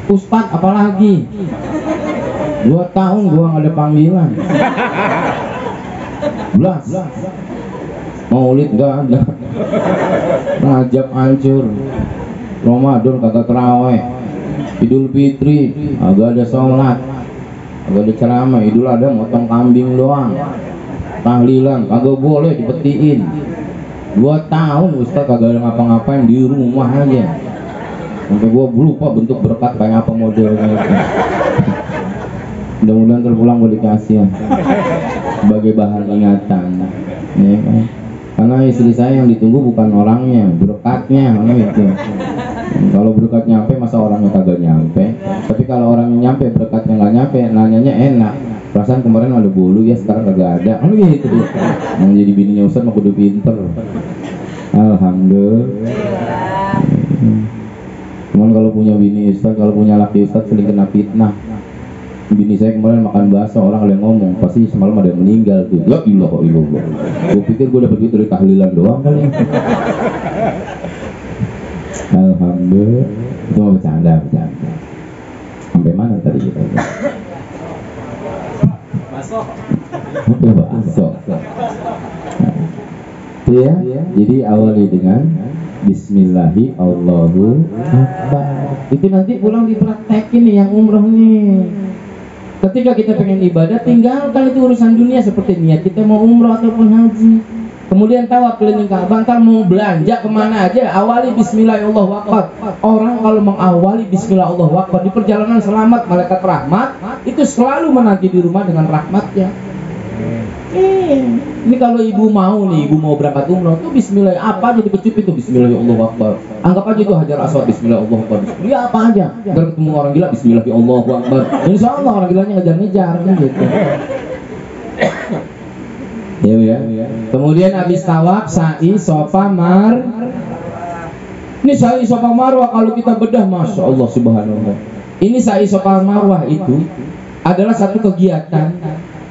Ustadz apalagi 2 tahun gua nggak ada panggilan. Belas Maulid nggak ada, Rajab hancur, Ramadan kagak terawih, Idul Fitri agak ada sholat, agak ada ceramah, Idul ada motong kambing doang, tahlilan kagak boleh dipetiin. 2 tahun Ustadz kagak ada ngapa-ngapain, di rumah aja. Sampai gua lupa bentuk berkat kayak apa modelnya itu. Mudah-mudahan terpulang boleh dikasih ya, sebagai bahan ingatan ya kan? Karena istri saya yang ditunggu bukan orangnya, berkatnya gitu. Kalau berkat nyampe masa orangnya kagak nyampe. Tapi kalau orangnya nyampe berkatnya nggak nyampe, nanyanya enak. Perasaan kemarin ada bolu ya, sekarang kagak ada. Gitu. Yang jadi bininya Ustadz mah kudu pinter. Alhamdulillah. Cuman kalau punya bini Ustadz, kalau punya laki Ustadz sering kena fitnah. Bini saya kemarin makan bakso, orang ada yang ngomong pasti semalam ada yang meninggal tuh. Ya ilah. Gue pikir gue dapet duit dari tahlilan doang kali. Alhamdulillah. Itu mau bercanda. Sampai mana tadi kita? Bakso. Itu ya. Jadi awali dengan Bismillahi Allahu Akbar. Itu nanti pulang dipraktekin nih yang umroh nih. Ketika kita pengen ibadah, tinggalkan itu urusan dunia seperti niat kita mau umroh ataupun haji. Kemudian tawaf keliling Ka'bah, ntar mau belanja kemana aja, awali Bismillah Allahu Akbar. Orang kalau mengawali Bismillah Allahu Akbar di perjalanan selamat, malaikat rahmat itu selalu menanti di rumah dengan rahmatnya. Ini kalau ibu mau berangkat umroh tuh Bismillah, apa aja dikecup itu Bismillah Allahu Akbar. Anggap aja itu Hajar Aswad Bismillah Allahu Akbar. Ya apa aja, biar ketemu orang gila Bismillah Allahu Akbar. Insya Allah orang gilanya ngejar-ngejar kan gitu. Ya. Kemudian habis tawaf, sa'i, sofa, mar. Ini sa'i, sofa, marwah kalau kita bedah, masya Allah subhanallah. Ini sa'i, sofa, marwah itu adalah satu kegiatan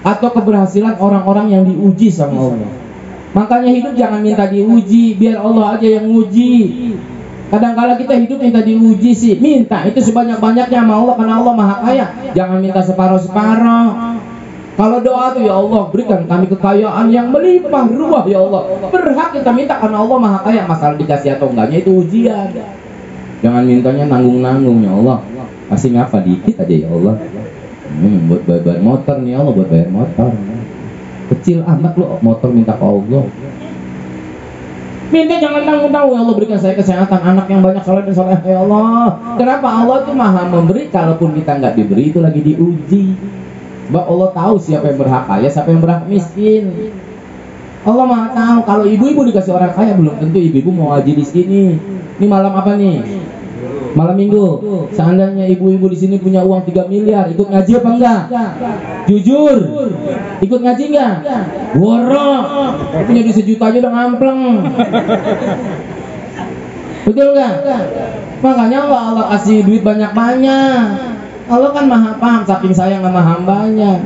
atau keberhasilan orang-orang yang diuji sama Allah. Makanya hidup jangan minta diuji, biar Allah aja yang uji. Kadang-kala kita hidup minta diuji sih, minta itu sebanyak-banyaknya sama Allah karena Allah Maha Kaya. Jangan minta separuh-separuh. Kalau doa tuh, ya Allah berikan kami kekayaan yang melimpah ruah ya Allah. Berhak kita minta karena Allah Maha Kaya. Masalah dikasih atau enggaknya itu ujian. Jangan mintanya nanggung-nanggung, ya Allah. Kasih ngapa dikit aja ya Allah. Buat bayar motor nih Allah, buat bayar motor. Kecil amat lo motor minta ke Allah. Minta jangan tanggung-tanggung, ya Allah berikan saya kesehatan, anak yang banyak saleh dan saleh ya Allah. Kenapa? Allah itu Maha memberi, kalaupun kita nggak diberi itu lagi diuji. Sebab Allah tahu siapa yang berhak kaya, siapa yang berhak miskin. Allah Maha tahu. Kalau ibu-ibu dikasih orang kaya, belum tentu ibu-ibu mau ngaji di sini. Ini malam apa nih? Malam minggu. Seandainya ibu-ibu di sini punya uang 3 miliar, ikut ngaji apa enggak? Jujur, ikut ngaji enggak? Borok, punya duit 1 juta aja udah ngampleng. Betul enggak? Makanya Allah kasih duit banyak-banyak. Allah kan Maha paham, saking sayang sama hambanya.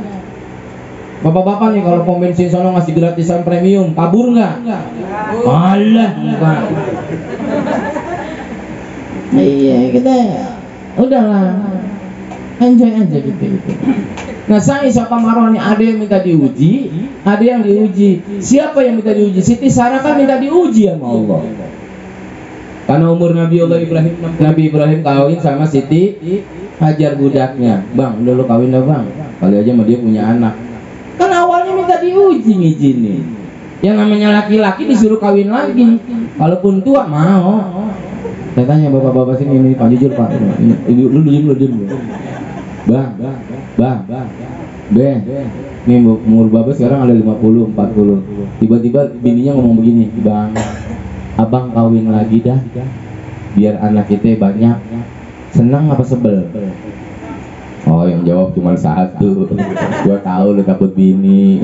Bapak-bapak nih kalau pom bensin sono ngasih gratisan premium, kabur enggak? Alah, enggak. Iya, kita udahlah enjoy aja gitu. Nah, sa'i, sofa, marwah nih ada yang minta diuji, ada yang diuji. Siapa yang minta diuji? Siti Sarah kan minta diuji sama Allah. Karena umur Nabi Ibrahim kawin sama Siti Hajar budaknya. Bang, udah lo kawin dah bang. Kali aja sama dia punya anak. Kan awalnya minta diuji ngizinin. Yang namanya laki-laki disuruh kawin lagi, walaupun tua mau. Saya tanya bapak-bapak sini ini, Pak jujur Pak, ini lu diem. Bang, nih umur bapak sekarang ada 50, 40. Tiba-tiba bininya ngomong begini, Bang, abang kawin lagi dah, biar anak kita banyak. Senang apa sebel? Oh, yang jawab cuma satu. Gua tahu lu takut bini.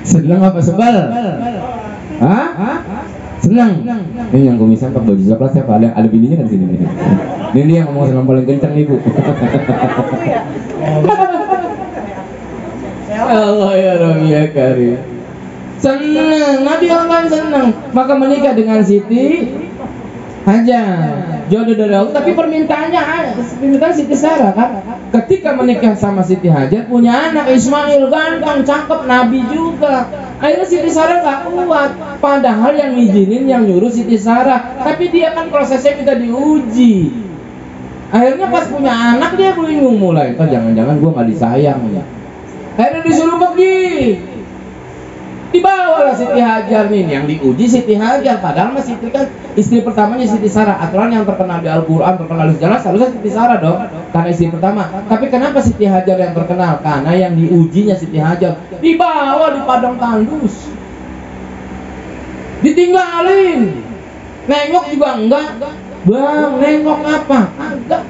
Senang apa sebel? Hah? Senang. Ini yang kumisan pak baju coklat siapa? Ada bininya kan sini nih. Ini yang ngomong senang paling kencang nih bu. Allah ya Rabbi ya Karim. Senang, Nabi Allah senang. Maka menikah dengan Siti Hajar, jodoh dari Allah. Tapi permintaannya Siti Sarah kan. Ketika menikah sama Siti Hajar punya anak Ismail, ganteng, cakep, Nabi juga. Akhirnya Siti Sarah nggak kuat. Padahal yang ngizinin, yang nyuruh Siti Sarah. Tapi dia kan prosesnya kita diuji. Akhirnya pas punya anak dia bingung mulai. Oh, jangan-jangan gue nggak disayang ya. Akhirnya disuruh pergi. Dibawalah Siti Hajar nih, yang diuji Siti Hajar. Padahal Mas Siti kan istri pertamanya Siti Sarah. Aturan yang terkenal di Al-Quran, terkenal di sejarah, seharusnya Siti Sarah dong, karena istri pertama. Tapi kenapa Siti Hajar yang terkenal? Karena yang diujinya Siti Hajar. Dibawa di padang tandus, ditinggalin, nengok juga enggak. Bang, nengok apa? Enggak.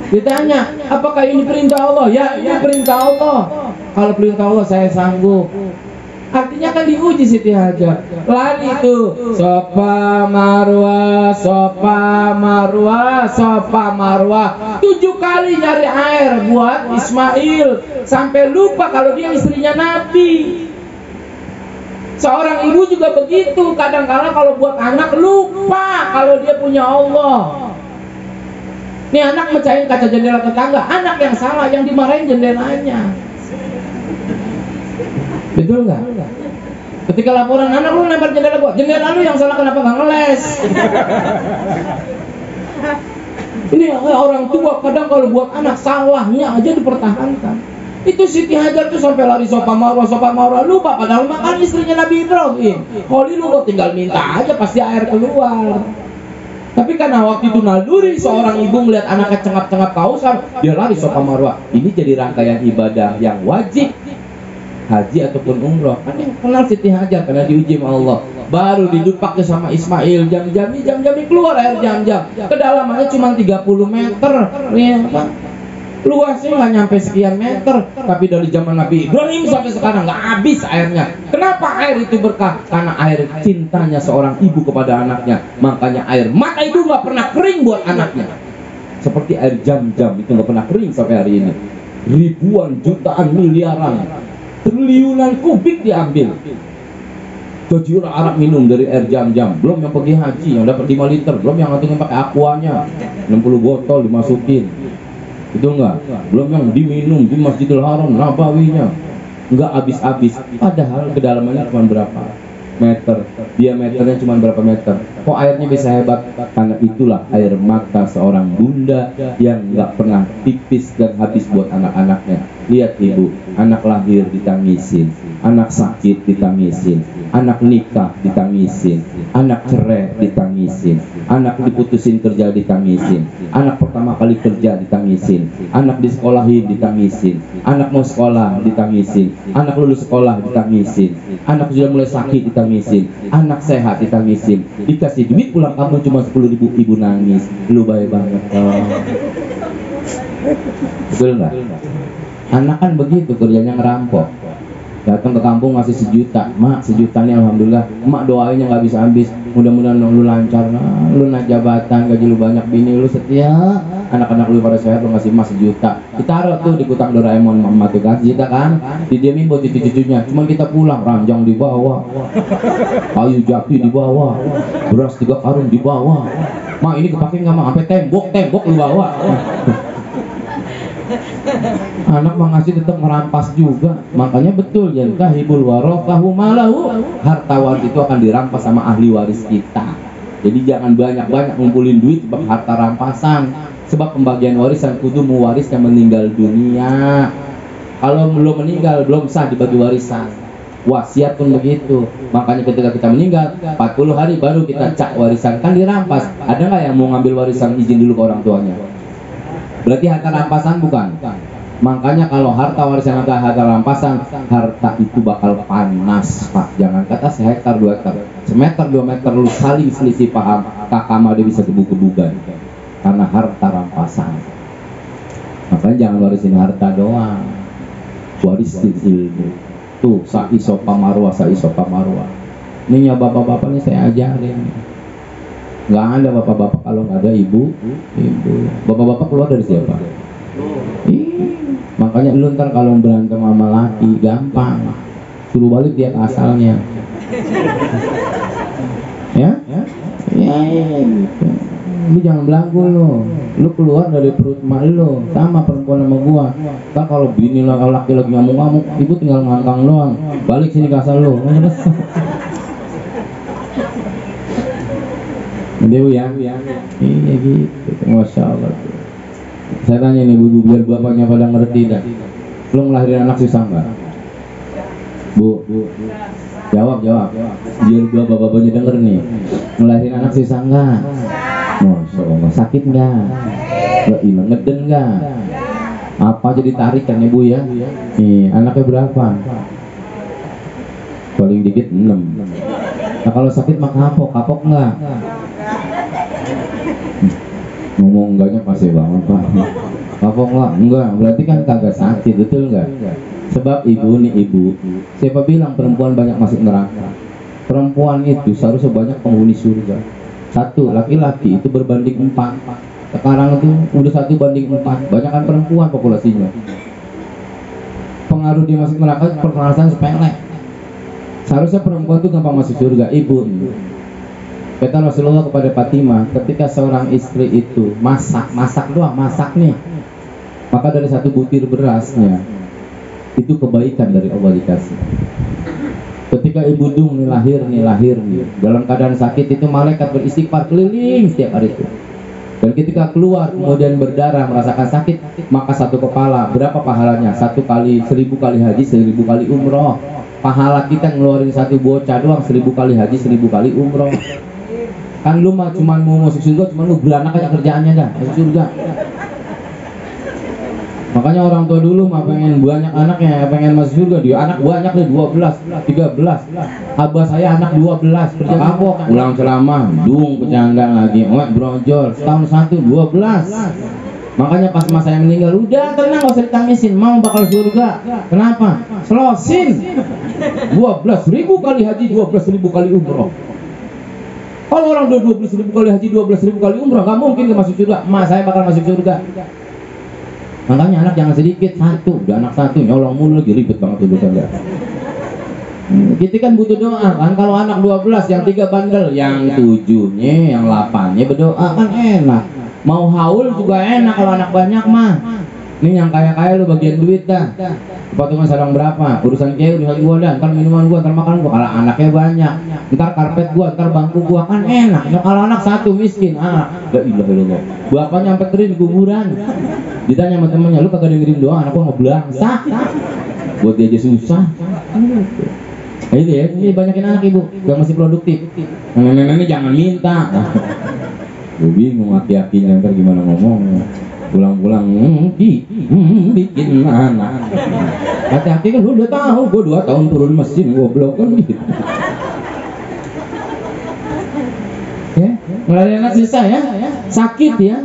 Ditanya, apakah ini perintah Allah? Ya, ini perintah Allah. Kalau perintah Allah saya sanggup. Artinya kan diuji Siti Hajar. Lari tuh Sofa Marwah, Sofa Marwah, Sofa Marwah. 7 kali nyari air buat Ismail, sampai lupa kalau dia istrinya Nabi. Seorang ibu juga begitu. Kadang-kadang kalau buat anak lupa kalau dia punya Allah. Nih anak mecahin kaca jendela tetangga, anak yang salah, yang dimarahin jendelanya. Betul nggak? Ketika laporan anak lu lempar jendela gua, jendela lu yang salah, kenapa nggak ngeles? Ini orang tua kadang kalau buat anak salahnya aja dipertahankan. Itu Siti Hajar tuh sampai lari Sofa Marwah lupa padahal makan istrinya Nabi Ibrahim. Kalau lu kok tinggal minta aja pasti air keluar. Tapi karena waktu itu naluri seorang ibu melihat anaknya cengap-cengap kausan, dia lari Sofa Marwah. Ini jadi rangkaian ibadah yang wajib, haji ataupun umroh. Kan yang kenal Siti Hajar karena diuji sama Allah. Baru didupak sama Ismail, jam-jam keluar air jam-jam. Kedalamannya cuma 30 meter. Nih, apa? Luasnya nggak nyampe sekian meter. Tapi dari zaman Nabi Ibrahim sampai sekarang nggak habis airnya. Kenapa air itu berkah? Karena air cintanya seorang ibu kepada anaknya. Makanya air mata itu nggak pernah kering buat anaknya. Seperti air jam-jam itu nggak pernah kering sampai hari ini. Ribuan, jutaan, miliaran, triliunan kubik diambil. Jujur Arab minum dari air jam-jam. Belum yang pergi haji yang dapat 5 liter. Belum yang ngantungan pakai aquanya 60 botol dimasukin. Itu enggak. Belum yang diminum di Masjidil Haram Nabawinya. Enggak habis-habis. Padahal kedalamannya cuma berapa meter, diameternya cuma berapa meter. Kok airnya bisa hebat? Karena itulah air mata seorang bunda yang nggak pernah tipis dan habis buat anak-anaknya. Lihat ibu, anak lahir ditangisin, anak sakit ditangisin, anak nikah ditangisin, anak cerai ditangisin, anak diputusin kerja ditangisin, anak pertama kali kerja ditangisin, anak disekolahin ditangisin, anak mau sekolah ditangisin, anak lulus sekolah ditangisin, anak sudah mulai sakit ditangisin, anak sehat ditangisin, dikasih duit pulang kampung cuma 10.000, ibu nangis. Lu baik banget. Betul nggak? Anak kan begitu, kerjanya ngerampok. Datang ke kampung ngasih 1 juta, mak 1 juta nih alhamdulillah, mak doainnya nggak habis-habis. Mudah-mudahan lu lancar, nah, lu naik jabatan, gaji lu banyak, bini lu setia, anak-anak lu pada sehat, lu ngasih emas 1 juta. Ditaruh tuh di gudang Doraemon, mama tuh kan, kita kan, didiamin buat cucu-cucunya. Cuman kita pulang, ranjang di bawah, kayu jati di bawah, beras 3 karung di bawah. Mak ini kepake nggak mak? Sampai tembok lu bawa. Anak mengasih tetap merampas juga. Makanya betul yankahibul warathahu malahu, hartawan itu akan dirampas sama ahli waris kita. Jadi jangan banyak-banyak ngumpulin duit sebab harta rampasan. Sebab pembagian warisan kudu mewaris yang meninggal dunia. Kalau belum meninggal belum sah dibagi warisan. Wasiat pun begitu. Makanya ketika kita meninggal 40 hari baru kita cak warisan, kan dirampas. Ada nggak yang mau ngambil warisan izin dulu ke orang tuanya? Berarti harta rampasan bukan? Makanya kalau harta warisan atau harta rampasan, harta itu bakal panas, Pak. Jangan kata sehektar 2 hektar, semeter 2 meter lu saling selisih paham, kakak made bisa gebug-gebugan karena harta rampasan. Makanya jangan warisin harta doang, warisin ilmu. Tuh, sa'isopa marwah. Ini ya bapak-bapak nih saya ajarin. Nggak ada bapak-bapak kalau nggak ada ibu. Bapak-bapak keluar dari siapa? Makanya lu ntar kalau berantem sama laki gampang, suruh balik dia ke asalnya. Ya. Gitu. Lu jangan belangku lu keluar dari perut emak lu, sama perempuan sama gua. Kan kalau bini laki lagi ngamuk-ngamuk, ibu tinggal ngangkang doang, balik sini ke asal lu. Ibu ya, iya gitu, masya Allah. Saya tanya nih bu, biar bapaknya pada ngerti dah. Lu ngelahirin anak susah nggak? Bu, jawab. Biar bapak-bapaknya denger nih. Ngelahirin anak susah nggak? Masya Allah, sakit nggak? Ngeden nggak? Apa jadi tarik kan ibu ya? Nih, anaknya berapa? Paling dikit 6. Nah kalau sakit mah kapok nggak? Ngomong enggaknya pasti banget Pak. Kapok nggak? Enggak, berarti kan kagak sakit, betul nggak? Sebab ibu, siapa bilang perempuan banyak masuk neraka? Perempuan itu seharusnya banyak penghuni surga. 1 laki-laki itu berbanding 4. Sekarang itu udah 1 banding 4. Banyak kan perempuan populasinya. Pengaruh dia masuk neraka perasaan sepele. Seharusnya perempuan itu gampang masuk surga. Ibu, kata Rasulullah kepada Fatimah, ketika seorang istri itu masak nih, maka dari 1 butir berasnya itu kebaikan dari Allah dikasih. Ketika ibu dung lahir dalam keadaan sakit, itu malaikat beristighfar keliling setiap hari itu. Dan ketika keluar kemudian berdarah merasakan sakit, maka 1 kepala berapa pahalanya? 1 kali 1000 kali haji, 1000 kali umroh. Pahala kita ngeluarin 1 bocah doang 1000 kali haji, 1000 kali umroh. Kan lu mah cuma mau masuk surga, cuma lu beranak aja kerjaannya dah masuk surga. Makanya orang tua dulu mah pengen banyak anaknya, pengen masuk surga. Dia anak banyak deh, 12, 13. Abah saya anak 12, kerja kapok, pulang ceramah, dung bercanda lagi, brojol, setahun 1, 12. Makanya pas mas saya meninggal, udah tenang, gak usah ditangisin, mau bakal surga. Kenapa? Selosin 12.000 kali haji, 12.000 kali umroh. Kalau orang udah 12.000 kali haji, 12.000 kali umroh, gak mungkin gak masuk surga. Mas saya bakal masuk surga. Makanya anak jangan sedikit, 1, udah anak 1 nyolong mulu lagi, ribet banget tuh bercanda. Kita kan butuh doa kan, kalau anak 12 yang 3 bandel, yang 7-nya, yang 8-nya berdoa kan enak. Mau haul juga enak kalau anak banyak mah. Ini yang kaya-kaya lu bagian duit dah. Patungan sarang berapa? Urusan gua dah, ntar minuman gua, ntar makan gua. Kalau anaknya banyak, ntar karpet gua, ntar bangku gua, kan enak. Nah, kalau anak 1 miskin, la ilaha illallah. Bapaknya sampai kering di kuburan. Ditanya sama temennya, lu kagak dengerin doa, anak gua ngebelangsa. Buat dia aja susah. Nah, itu ya, ini banyakin anak ibu yang masih produktif. Nenek-nenek jangan minta. Gue bingung aki-akinya ntar gimana ngomongnya. Pulang-pulang bikin anak. Hati-hati kan lu udah tahu, gue 2 tahun turun mesin goblok kan gitu. Ya, mulai anak susah ya, sakit ya.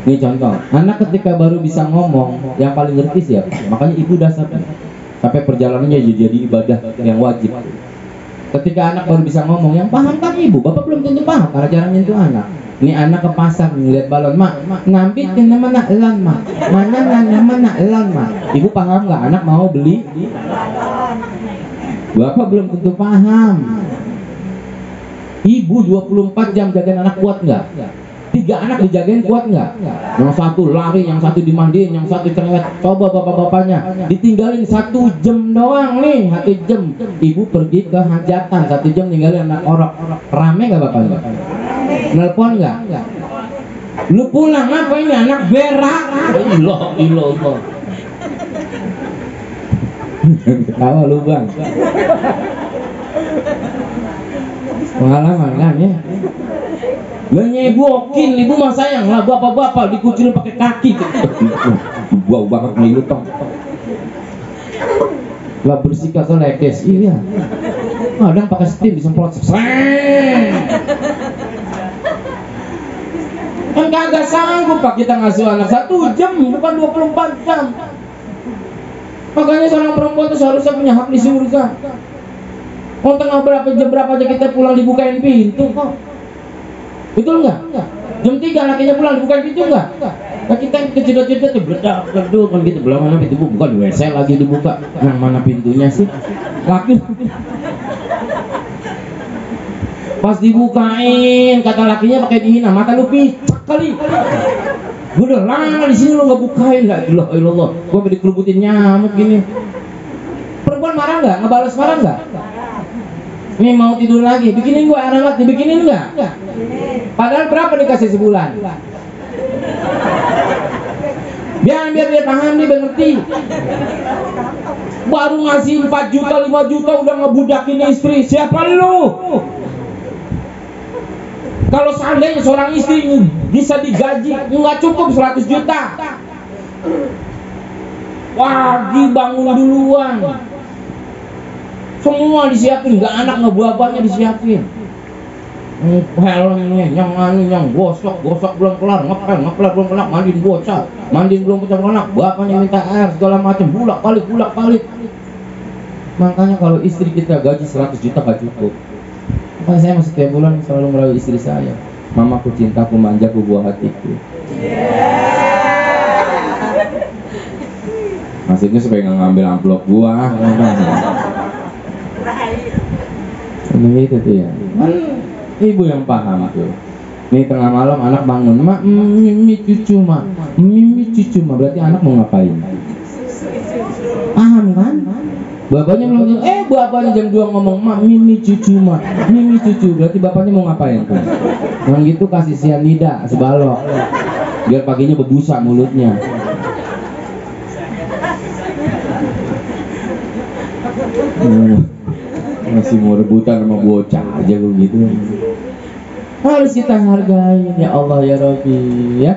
Ini contoh, anak ketika baru bisa ngomong, yang paling ngerti siapa? Makanya ibu udah sampai perjalanannya jadi ibadah yang wajib. Ketika anak baru bisa ngomong, yang paham kan ibu, bapak belum tentu paham karena jarang nyentuh anak. Ini anak ke pasar ngeliat balon, mak ngambil ke mana elan mak, mana elan mak. Ibu paham nggak anak mau beli? Bapak belum tentu paham. Ibu 24 jam jagain anak kuat nggak? 3 anak dijagain kuat nggak? Yang 1 lari, yang 1 dimandiin, yang 1 cerewet. Coba bapak-bapaknya ditinggalin 1 jam doang nih, 1 jam. Ibu pergi ke hajatan 1 jam ninggalin anak orok. Rame nggak bapaknya? Nelpon nggak? Lu pulang apa ini anak berak? Ilah. Ketawa lu bang. Pengalaman kan ya. Lah nyebokin, ibu mah sayang lah bapak-bapak dikucilin pakai kaki. Bau banget ngilu tong. Lah bersikap selekes iya. Kadang pakai steam disemprot. Kan kagak sanggup Pak kita ngasuh anak 1 jam bukan 24 jam. Makanya seorang perempuan itu seharusnya punya hak di surga. Mau tengah berapa aja kita pulang dibukain pintu kok. Betul nggak? Jam 3 lakinya pulang dibukain pintu nggak? Nah kita kejedot-jedot tuh beledak-bleduk kan gitu. Belum mana pintu buka di WC lagi dibuka. Yang mana pintunya sih? Laki. Pas dibukain kata lakinya pakai dihina, mata lu picak kali. Gue udah lama di sini lo nggak bukain, la ilaha illallah. Gue sampai dikerubutin nyamuk gini. Perempuan marah nggak? Ngebales marah nggak? Nih mau tidur lagi, bikinin gue air hangat, dibikinin nggak? Padahal berapa dikasih sebulan? Biar dia paham, dia ngerti. Baru ngasih 4 juta, 5 juta udah ngebudakin istri. Siapa lu? Kalau seandainya seorang istri bisa digaji nggak cukup 100 juta, pagi bangun duluan, semua disiapin, nggak anak nggak buah-buahnya disiapin. Helmnya, yang gosok belum kelar, ngepel belum kelar, mandiin bocah, belum kelar, bapaknya minta air segala macam, bulak balik. Makanya kalau istri kita gaji 100 juta nggak cukup. Makanya saya setiap bulan selalu merawat istri saya. Mamaku cintaku, manjaku, buah hatiku. Maksudnya supaya nggak ngambil amplop buah. Ini itu tuh ya. Ibu yang paham tuh. Nih tengah malam anak bangun, mak mimi cucu mak, berarti anak mau ngapain? Paham kan? Bapaknya belum, bapaknya jam 2 ngomong, mak mimi cucu berarti bapaknya mau ngapain tuh? Yang gitu kasih sianida sebalok, biar paginya berbusa mulutnya. Masih mau rebutan sama bocah aja begitu. Harus kita hargai ya Allah ya Rabbi ya.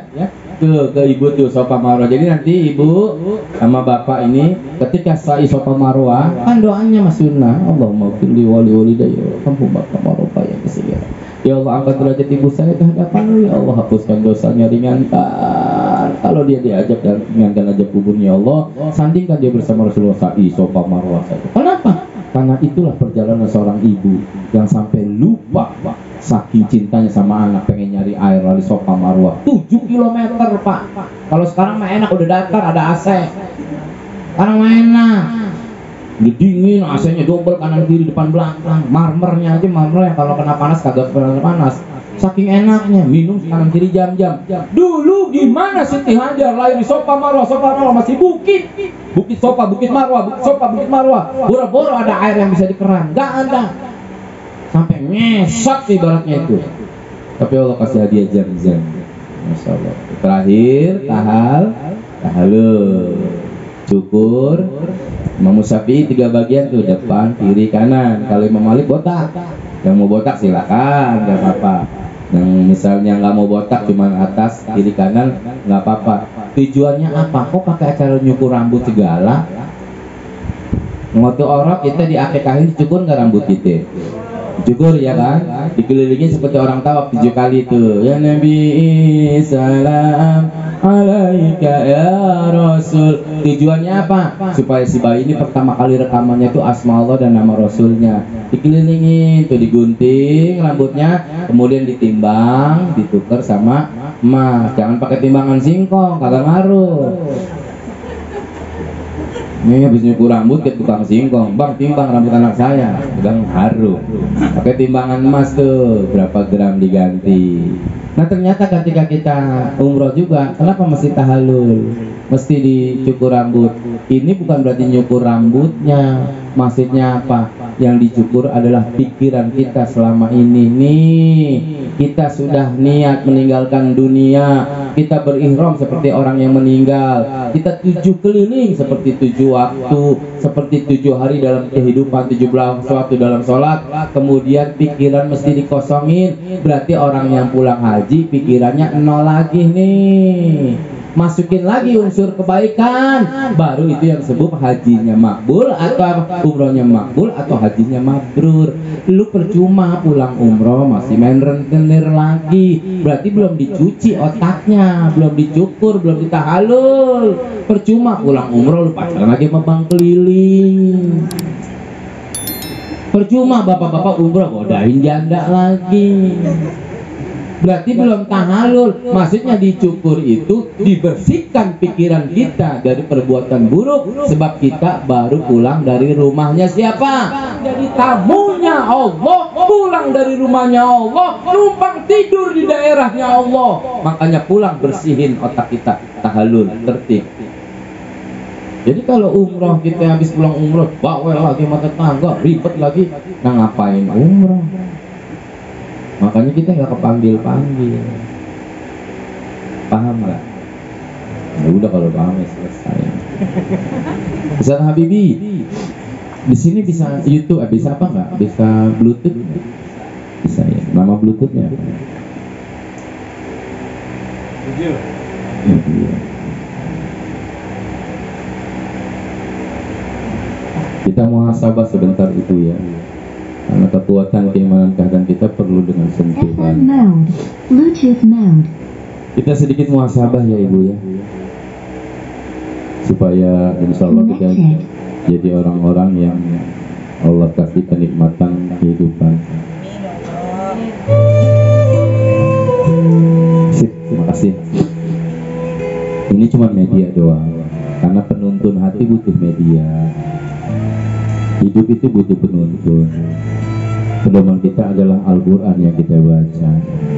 Tuh ke ibu tuh sofa marwah. Jadi nanti ibu sama bapak ini ketika sa'i sofa marwah kan doanya mas sunnah. Allahumma qilli wali walidayya kamu bapak marwah yang kesini. Ya Allah angkat derajat ibu saya ke hadapan-Mu ya Allah, hapuskan dosanya, ringankan. Kalau dia diajak dan ringankan aja kuburnya ya Allah, sandingkan dia bersama Rasulullah sa'i sofa marwah saja. Kenapa? Karena itulah perjalanan seorang ibu yang sampai lupa saking cintanya sama anak, pengen nyari air dari sofa marwah 7 km Pak. Kalau sekarang mah enak, udah datar, ada AC. Sekarang mah enak, dingin, AC-nya double kanan kiri depan belakang. Marmernya aja, marmer yang kalau kena panas kagak pernah panas. Saking enaknya, minum kanan kiri jam-jam. Dulu gimana Siti Hajar lahir di sofa marwah masih bukit sofa, bukit marwah, bukit marwah. Boro-boro ada air yang bisa dikeran, nggak ada. Sampai ngesot ibaratnya itu. Tapi Allah kasih hadiah jam-jam. Masya Allah. Terakhir tahalul, cukur. Imam Syafi'i 3 bagian tuh, depan, kiri, kanan. Kalau Imam Malik botak. Yang mau botak silakan, nggak apa-apa. Yang misalnya nggak mau botak cuma atas, kiri, kanan, nggak apa-apa. Tujuannya apa? Kok pakai acara nyukur rambut segala? Waktu orang kita diakekahin dicukur nggak rambut kita? Cukur ya kan, dikelilingi seperti orang tawaf 7 kali itu. Ya Nabi salam alaika ya Rasul. Tujuannya apa? Supaya si bayi ini pertama kali rekamannya itu asma Allah dan nama Rasulnya. Dikelilingi itu, digunting rambutnya, kemudian ditimbang, ditukar sama emas. Jangan pakai timbangan singkong, kagak ngaruh. Ini habis nyukur rambut ke tukang singkong, bang timbang rambut anak saya, pegang harum. Pakai timbangan emas tuh, berapa gram diganti. Nah ternyata ketika kita umroh juga, kenapa mesti tahalul, mesti dicukur rambut? Ini bukan berarti nyukur rambutnya, maksudnya apa? Yang dicukur adalah pikiran kita selama ini. Nih, kita sudah niat meninggalkan dunia, Kita berihram seperti orang yang meninggal. Kita 7 keliling seperti 7 waktu, seperti 7 hari dalam kehidupan, 17 waktu dalam sholat. Kemudian pikiran mesti dikosongin. Berarti orang yang pulang haji pikirannya nol lagi nih. Masukin lagi unsur kebaikan, baru itu yang disebut hajinya makbul atau umrohnya makbul atau hajinya mabrur. Lu percuma pulang umroh masih main rentenir lagi, berarti belum dicuci otaknya, belum dicukur, belum ditahalul. Percuma pulang umroh lu pacaran lagi sama bang keliling. Percuma bapak-bapak umroh godain janda lagi, berarti belum tahalul. Maksudnya dicukur itu dibersihkan pikiran kita dari perbuatan buruk, sebab kita baru pulang dari rumahnya siapa? Jadi tamunya Allah, pulang dari rumahnya Allah, numpang tidur di daerahnya Allah. Makanya pulang bersihin otak kita, tahalul, tertib. Jadi kalau umroh kita habis pulang umroh, bawel lagi mata tangga, ribet lagi, nah ngapain umroh? Makanya kita nggak kepanggil-panggil. Paham nggak? Ya udah, kalau paham ya selesai. Ustaz Habibi, di sini bisa YouTube, bisa apa nggak? Bisa Bluetooth? Bisa ya. Nama Bluetoothnya apa? Video. Kita muhasabah sebentar itu ya. Karena kekuatan keimanan keadaan kita perlu dengan sentuhan. Bluetooth mode. Kita sedikit muhasabah ya Ibu ya, supaya insya Allah kita jadi orang-orang yang Allah kasih kenikmatan kehidupan. Sip, terima kasih. Ini cuma media doang, karena penuntun hati butuh media. Hidup itu butuh penuntun. Pedoman kita adalah Al-Quran yang kita baca.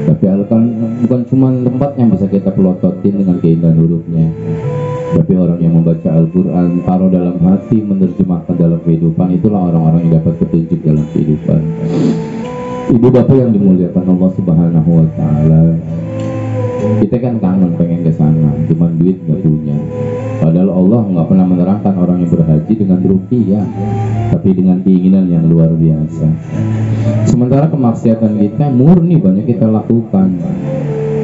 Tapi Al-Quran bukan cuma tempat yang bisa kita pelototin dengan keindahan hurufnya, tapi orang yang membaca Al-Quran, taruh dalam hati, menerjemahkan dalam kehidupan, itulah orang-orang yang dapat petunjuk dalam kehidupan. Ibu bapak yang dimuliakan Allah Subhanahu wa Ta'ala, kita kan kangen pengen ke sana, cuman duit nggak punya. Padahal Allah nggak pernah menerangkan orang yang berhaji dengan rupiah, tapi dengan keinginan yang luar biasa. Sementara kemaksiatan kita murni banyak kita lakukan.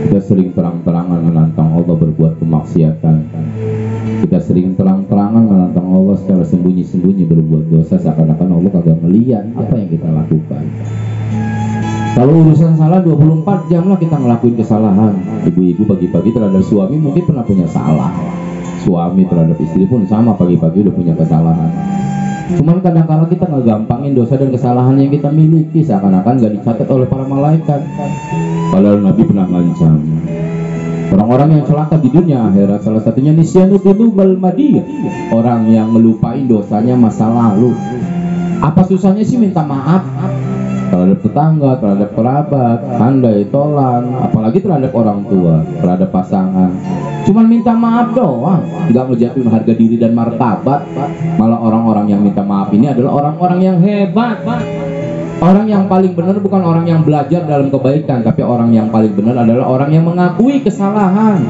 Kita sering terang-terangan menantang Allah berbuat kemaksiatan. Kita sering terang-terangan menantang Allah secara sembunyi-sembunyi berbuat dosa, seakan-akan Allah kagak melihat apa yang kita lakukan. Kalau urusan salah 24 jam lah kita ngelakuin kesalahan. Ibu-ibu pagi-pagi terhadap suami mungkin pernah punya salah. Suami terhadap istri pun sama, pagi-pagi udah punya kesalahan. Cuman kadang-kadang kita nggak gampangin dosa dan kesalahan yang kita miliki, seakan-akan nggak dicatat oleh para malaikat. Padahal Nabi pernah ngancam orang-orang yang celaka di dunia akhirat, salah satunya nisyanu dzunubal madiyah, orang yang melupai dosanya masa lalu. Apa susahnya sih minta maaf terhadap tetangga, terhadap kerabat, handai tolan, apalagi terhadap orang tua, terhadap pasangan. Cuman minta maaf doang, nggak ngejatuhin harga diri dan martabat. Malah orang-orang yang minta maaf ini adalah orang-orang yang hebat. Orang yang paling benar bukan orang yang belajar dalam kebaikan, tapi orang yang paling benar adalah orang yang mengakui kesalahan.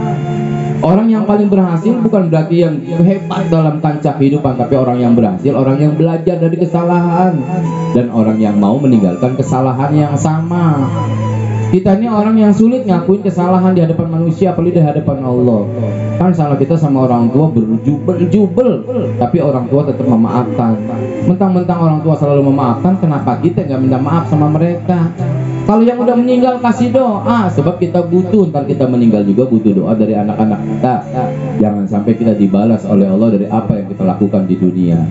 Orang yang paling berhasil bukan berarti yang hebat dalam kancah kehidupan, tapi orang yang berhasil, orang yang belajar dari kesalahan, dan orang yang mau meninggalkan kesalahan yang sama. Kita ini orang yang sulit ngakuin kesalahan di hadapan manusia, apalagi di hadapan Allah. Kan salah kita sama orang tua berjubel, tapi orang tua tetap memaafkan. Mentang-mentang orang tua selalu memaafkan, kenapa kita nggak minta maaf sama mereka? Kalau yang udah meninggal kasih doa, sebab kita butuh, ntar kita meninggal juga butuh doa dari anak-anak kita. Jangan sampai kita dibalas oleh Allah dari apa yang kita lakukan di dunia.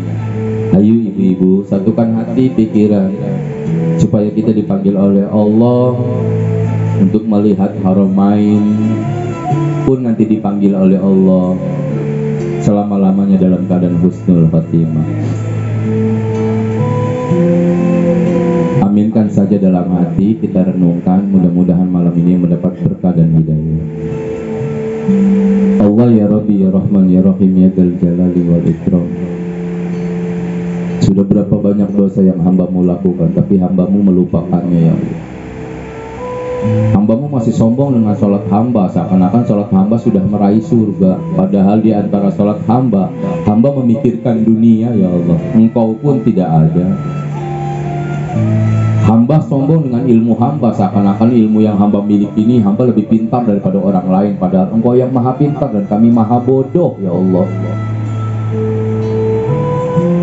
Ayo ibu-ibu, satukan hati pikiran supaya kita dipanggil oleh Allah untuk melihat Haramain, pun nanti dipanggil oleh Allah selama-lamanya dalam keadaan husnul khatimah. Aminkan saja dalam hati, kita renungkan, mudah-mudahan malam ini mendapat berkah dan hidayah. Allah ya Rabbi ya Rahman ya Rahim ya Dzal Jalali wal Ikram. Sudah berapa banyak dosa yang hambamu lakukan, tapi hambamu melupakannya ya Allah. Hambamu masih sombong dengan sholat hamba, seakan-akan sholat hamba sudah meraih surga. Padahal di antara sholat hamba, hamba memikirkan dunia ya Allah. Engkau pun tidak ada. Hamba sombong dengan ilmu hamba, seakan-akan ilmu yang hamba miliki ini hamba lebih pintar daripada orang lain. Padahal Engkau yang maha pintar dan kami maha bodoh ya Allah.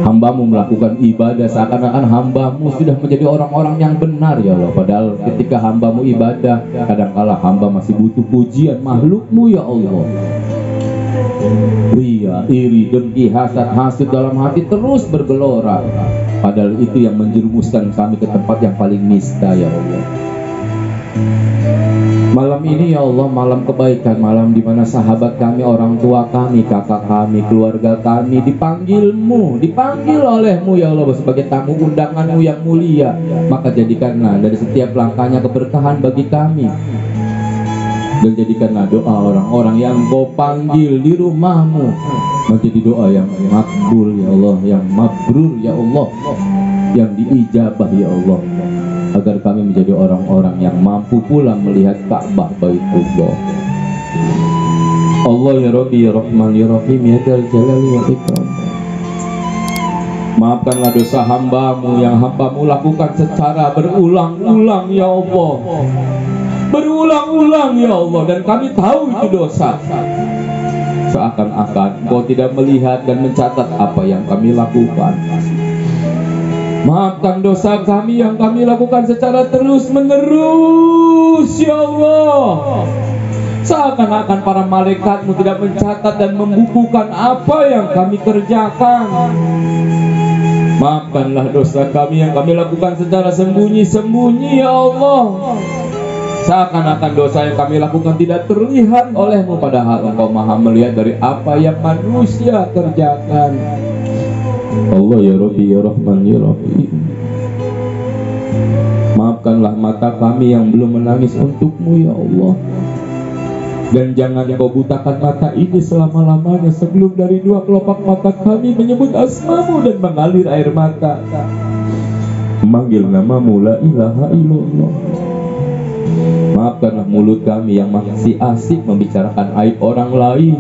Hambamu melakukan ibadah seakan-akan hambamu sudah menjadi orang-orang yang benar ya Allah. Padahal ketika hambamu ibadah, kadangkala hamba masih butuh pujian makhlukmu ya Allah. Ria, iri, dengki, hasad, hasud dalam hati terus bergelora. Padahal itu yang menjerumuskan kami ke tempat yang paling nista ya Allah. Malam ini ya Allah, malam kebaikan, malam di mana sahabat kami, orang tua kami, kakak kami, keluarga kami dipanggil-Mu, dipanggil oleh-Mu ya Allah sebagai tamu undangan-Mu yang mulia. Maka jadikanlah dari setiap langkahnya keberkahan bagi kami. Dan jadikanlah doa orang-orang yang Kau panggil di rumah-Mu menjadi doa yang makbul ya Allah, yang mabrur ya Allah, yang diijabah ya Allah, agar kami menjadi orang-orang yang mampu pulang melihat Ka'bah Baitullah. Allah ya Rabbi ya Rahman ya Rahim ya Dzal Jalali wal Ikram. Maafkanlah dosa hambamu yang hambamu lakukan secara berulang-ulang ya Allah, berulang-ulang ya Allah, dan kami tahu itu dosa. Seakan-akan Kau tidak melihat dan mencatat apa yang kami lakukan. Maafkan dosa kami yang kami lakukan secara terus-menerus ya Allah. Seakan-akan para malaikat-Mu tidak mencatat dan membukukan apa yang kami kerjakan. Maafkanlah dosa kami yang kami lakukan secara sembunyi-sembunyi ya Allah. Seakan-akan dosa yang kami lakukan tidak terlihat oleh-Mu, padahal Engkau maha melihat dari apa yang manusia kerjakan. Allah ya Rabbi ya Rahman ya Rahim. Maafkanlah mata kami yang belum menangis untuk-Mu ya Allah. Dan jangan Kau butakan mata ini selama-lamanya sebelum dari dua kelopak mata kami menyebut asma-Mu dan mengalir air mata, memanggil nama-Mu la ilaha illallah. Maafkanlah mulut kami yang masih asik membicarakan aib orang lain.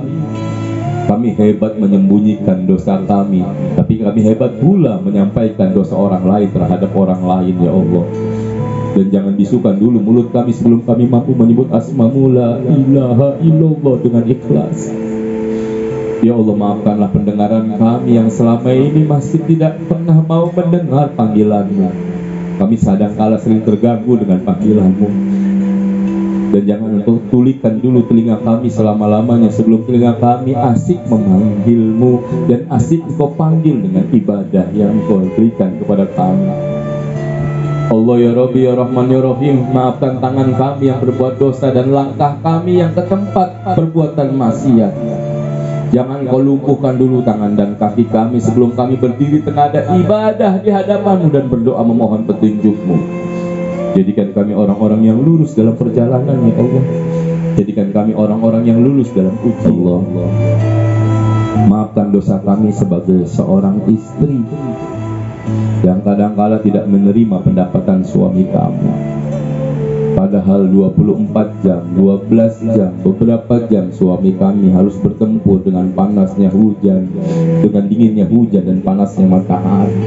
Kami hebat menyembunyikan dosa kami, tapi kami hebat pula menyampaikan dosa orang lain terhadap orang lain ya Allah. Dan jangan bisukan dulu mulut kami sebelum kami mampu menyebut asma-Mu la ilaha illallah dengan ikhlas. Ya Allah, maafkanlah pendengaran kami yang selama ini masih tidak pernah mau mendengar panggilan-Mu. Kami kadangkala sering terganggu dengan panggilan-Mu. Dan jangan Engkau tulikan dulu telinga kami selama-lamanya sebelum telinga kami asik memanggil-Mu dan asik Engkau panggil dengan ibadah yang Engkau berikan kepada kami. Allah ya Rabbi ya Rahman ya Rahim. Maafkan tangan kami yang berbuat dosa dan langkah kami yang ke tempat perbuatan maksiat. Jangan Kau lumpuhkan dulu tangan dan kaki kami sebelum kami berdiri tenada ibadah di hadapan-Mu dan berdoa memohon petunjuk-Mu. Jadikan kami orang-orang yang lurus dalam perjalanan ya Allah. Jadikan kami orang-orang yang lurus dalam ujian Allah. Maafkan dosa kami sebagai seorang istri yang kadangkala tidak menerima pendapatan suami kami. Padahal 24 jam, 12 jam, beberapa jam suami kami harus bertempur dengan panasnya hujan, dengan dinginnya hujan dan panasnya matahari.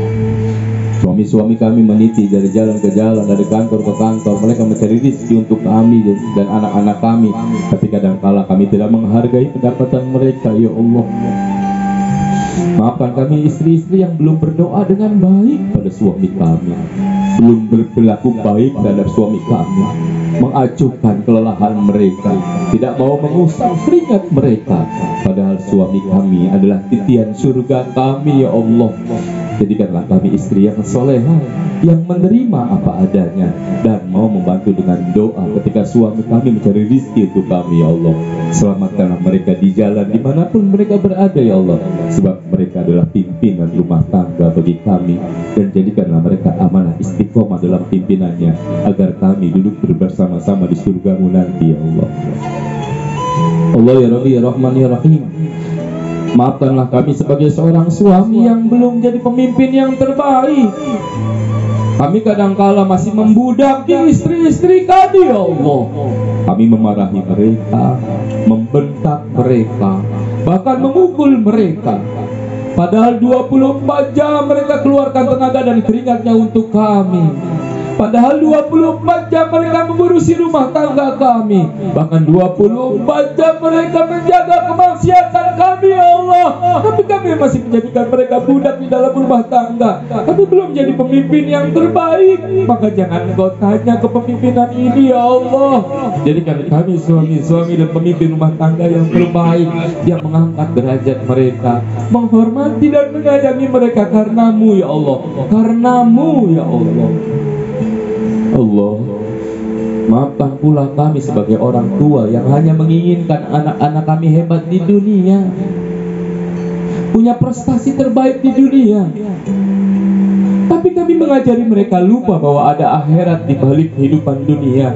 Suami-suami kami meniti dari jalan ke jalan, dari kantor ke kantor. Mereka mencari rezeki untuk kami dan anak-anak kami. Tapi kadangkala kami tidak menghargai pendapatan mereka ya Allah. Maafkan kami istri-istri yang belum berdoa dengan baik pada suami kami, belum berlaku baik terhadap suami kami, mengacuhkan kelelahan mereka, tidak mau mengusap keringat mereka. Padahal suami kami adalah titian surga kami ya Allah. Jadikanlah kami istri yang solehah, yang menerima apa adanya dan mau membantu dengan doa ketika suami kami mencari rezeki untuk kami ya Allah. Selamatkanlah mereka di jalan dimanapun mereka berada ya Allah, sebab mereka adalah pimpinan rumah tangga bagi kami. Dan jadikanlah mereka amanah istiqomah dalam pimpinannya, agar kami duduk bersama-sama di surga-Mu nanti ya Allah. Allah ya Rabbi ya Rahman ya Rahim. Maafkanlah kami sebagai seorang suami yang belum jadi pemimpin yang terbaik. Kami kadangkala masih membudaki istri-istri kami ya Allah. Kami memarahi mereka, membentak mereka, bahkan memukul mereka. Padahal 24 jam mereka keluarkan tenaga dan keringatnya untuk kami. Padahal 24 jam mereka mengurusi rumah tangga kami. Bahkan 24 jam mereka menjaga kemaksiatan kami ya Allah. Tapi kami masih menjadikan mereka budak di dalam rumah tangga. Kami belum jadi pemimpin yang terbaik. Maka jangan engkau tanya kepemimpinan ini ya Allah. Jadikan kami suami-suami dan pemimpin rumah tangga yang terbaik, yang mengangkat derajat mereka, menghormati dan menyayangi mereka karenamu ya Allah. Karenamu ya Allah. Allah, maafkan pula kami sebagai orang tua yang hanya menginginkan anak-anak kami hebat di dunia, punya prestasi terbaik di dunia. Tapi kami mengajari mereka lupa bahwa ada akhirat di balik kehidupan dunia.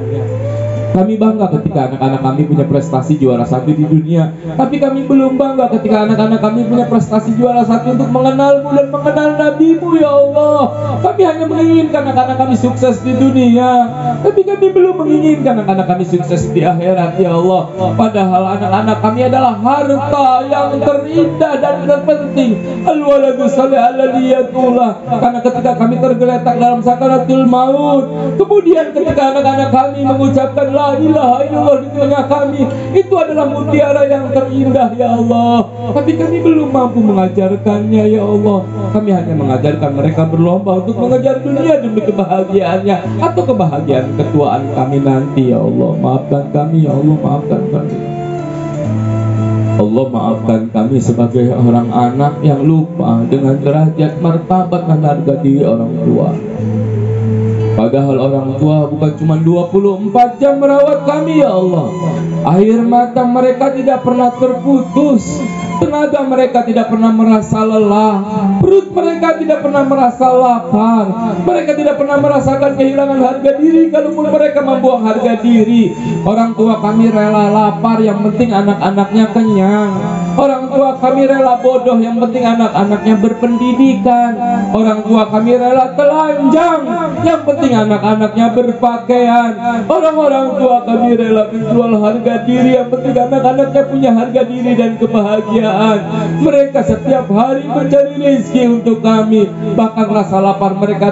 Kami bangga ketika anak-anak kami punya prestasi juara 1 di dunia, tapi kami belum bangga ketika anak-anak kami punya prestasi juara 1 untuk mengenalmu dan mengenal Nabi-Mu ya Allah. Kami hanya menginginkan anak-anak kami sukses di dunia, tapi kami belum menginginkan anak-anak kami sukses di akhirat ya Allah. Padahal anak-anak kami adalah harta yang terindah dan terpenting. Al-waladu salih ala niyatullah. Karena ketika kami tergeletak dalam sakaratul maut, kemudian ketika anak-anak kami mengucapkan la ilaha illallah di tengah kami, itu adalah mutiara yang terindah ya Allah. Tapi kami belum mampu mengajarkannya ya Allah. Kami hanya mengajarkan mereka berlomba untuk mengejar dunia demi kebahagiaannya atau kebahagiaan ketuaan kami nanti ya Allah. Maafkan kami ya Allah, maafkan kami. Allah, maafkan kami sebagai orang anak yang lupa dengan derajat martabat dan harga diri orang tua. Padahal orang tua bukan cuma 24 jam merawat kami ya Allah. Air mata mereka tidak pernah terputus, tenaga mereka tidak pernah merasa lelah, perut mereka tidak pernah merasa lapar, mereka tidak pernah merasakan kehilangan harga diri kalaupun mereka membuang harga diri. Orang tua kami rela lapar, yang penting anak-anaknya kenyang. Orang tua kami rela bodoh, yang penting anak-anaknya berpendidikan. Orang tua kami rela telanjang, yang penting anak-anaknya berpakaian. Orang-orang tua kami rela menjual harga diri, yang penting anak-anaknya punya harga diri dan kebahagiaan. Mereka setiap hari mencari rezeki untuk kami, bahkan rasa lapar mereka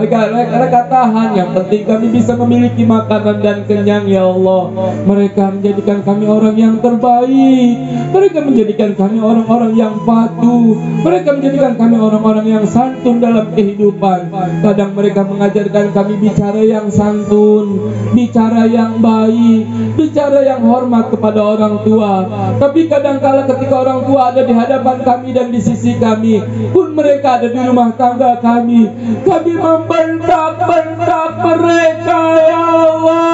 tahan, yang penting kami bisa memiliki makanan dan kenyang ya Allah. Mereka menjadikan kami orang yang terbaik, mereka menjadikan kami orang-orang yang patuh, mereka menjadikan kami orang-orang yang santun dalam kehidupan. Kadang mereka mengajarkan kami bicara yang santun, bicara yang baik, bicara yang hormat kepada orang tua. Tapi kadangkala ketika orang tua ada di hadapan kami dan di sisi kami, pun mereka ada di rumah tangga kami membentak-bentak mereka ya Allah.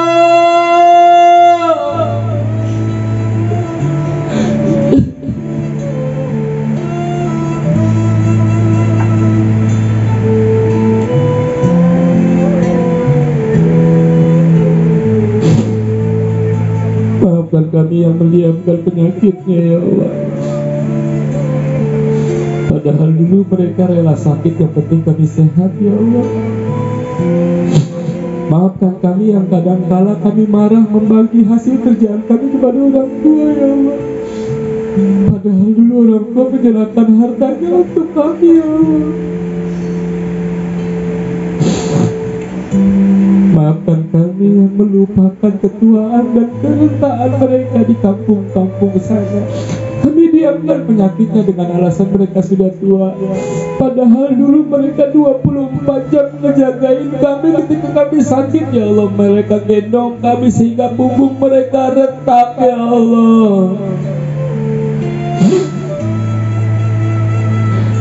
Maafkan kami yang mendiamkan penyakitnya ya Allah. Padahal dulu mereka rela sakit, yang penting kami sehat ya Allah. Maafkan kami yang kadangkala kami marah membagi hasil kerjaan kami kepada orang tua ya Allah. Padahal dulu orang tua menyerahkan hartanya untuk kami ya Allah. Maafkan kami yang melupakan ketuaan dan kerentaan mereka di kampung-kampung sana. Kami diamkan penyakitnya dengan alasan mereka sudah tua. Padahal dulu mereka 24 jam ngejagain kami ketika kami sakit ya Allah. Mereka gendong kami sehingga punggung mereka retak ya Allah.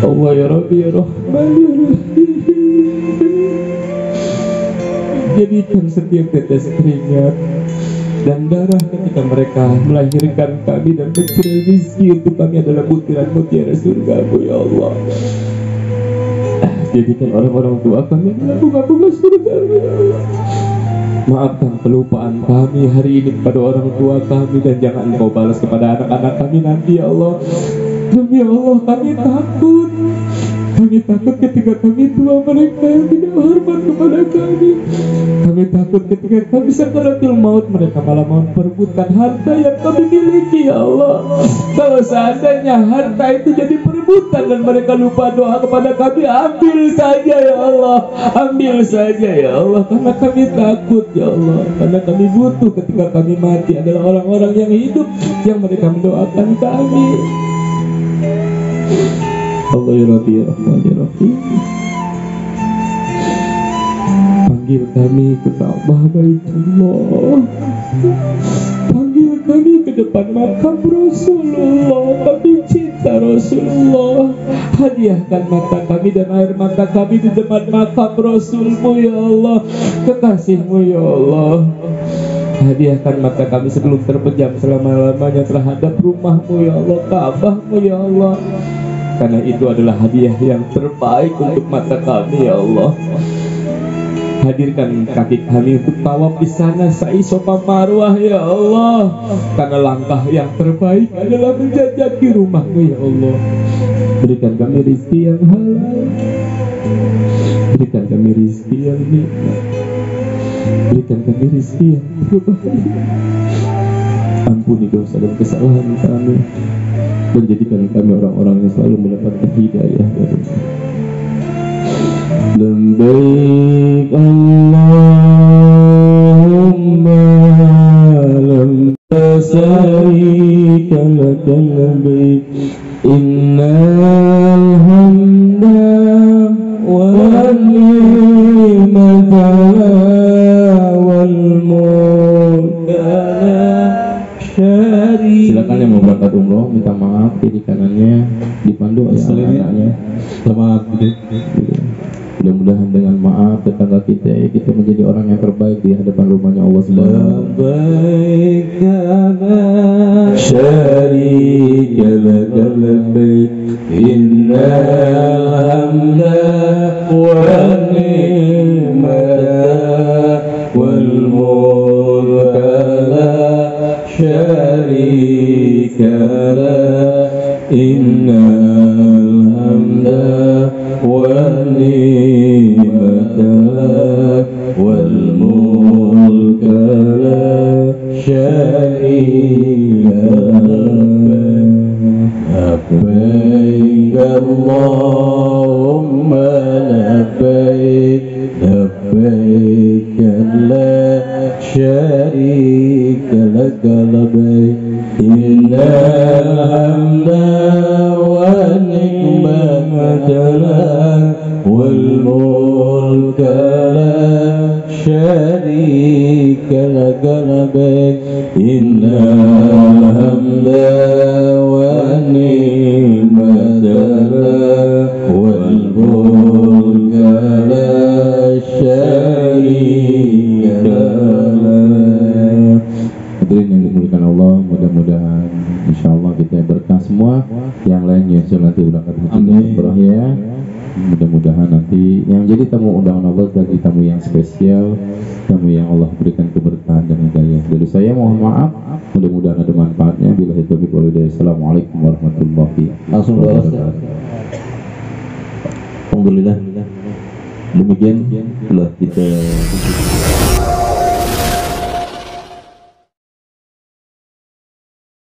Allah ya Rabbi ya Rahman ya Rahim. Jadikan setiap tetes keringat dan darah ketika mereka melahirkan kami dan mencari rezeki untuk kami adalah butiran mutiara surga-Mu ya Allah. Jadikan orang-orang tua kami adalah bunga-bunga surga-Mu ya Allah. Maafkan kelupaan kami hari ini kepada orang tua kami, dan jangan Engkau balas kepada anak-anak kami nanti ya Allah. Demi Allah kami takut Kami takut ketika kami tua mereka tidak hormat kepada kami. Kami takut ketika kami sakaratul maut mereka malah memperebutkan harta yang kami miliki ya Allah. Kalau seandainya harta itu jadi perebutan dan mereka lupa doa kepada kami, ambil saja ya Allah, ambil saja ya Allah, karena kami takut ya Allah, karena kami butuh ketika kami mati adalah orang-orang yang hidup yang mereka mendoakan kami. Allah ya Rabbi ya Rahman ya Rahim, panggil kami ke Ka'bah Baitullah, panggil kami ke depan makam Rasulullah. Kami cinta Rasulullah. Hadiahkan mata kami dan air mata kami di depan makam Rasulmu ya Allah, kekasihmu ya Allah. Hadiahkan mata kami sebelum terpejam selama-lamanya terhadap rumahmu ya Allah, Ka'bahmu ya Allah, karena itu adalah hadiah yang terbaik untuk mata kami ya Allah. Hadirkan kaki kami untuk tawaf di sana sa'i Safa Marwah ya Allah, karena langkah yang terbaik adalah menjajaki rumahmu ya Allah. Berikan kami rezeki yang halal, berikan kami rezeki yang nikmat, berikan kami rezeki yang terbaik. Ampuni dosa dan kesalahan kami dan jadikan kami orang-orang yang selalu mendapatkan hidayah darimu. Labbaik Allahumma la syarika laka labbaik innal hamda wan ni'mata wal mulka la syarika. Silakan yang mau berangkat umroh minta maaf kiri kanannya dipandu ya anaknya. Selamat. Mudah-mudahan dengan maaf tetangga kita menjadi orang yang terbaik di hadapan rumahnya Allah Subhanahu wa Ta'ala. Syarika laka labbaik innal hamda wan ni'mata wal mulka la syarika lak innal hamda wan wal mulka la syarika labbaik Allahumma labbaik labbaik la syarika laka labbaik innal hamda wan ni'mata wal mulka syarika laka labbaik innal hamda wan ni'mata wal mulka la syarika lak. Hadirin yang dimuliakan Allah, mudah-mudahan insyaallah kita berkah semua. Yang lainnya nanti berangkat haji umrah ya. Mudah-mudahan nanti yang jadi tamu undangan Allah jadi tamu yang spesial, tamu yang Allah berikan keberkahan dan hidayah. Dari saya mohon maaf, mudah-mudahan ada manfaatnya. Bila itu Assalamualaikum warahmatullahi wabarakatuh. Alhamdulillah, demikian telah kita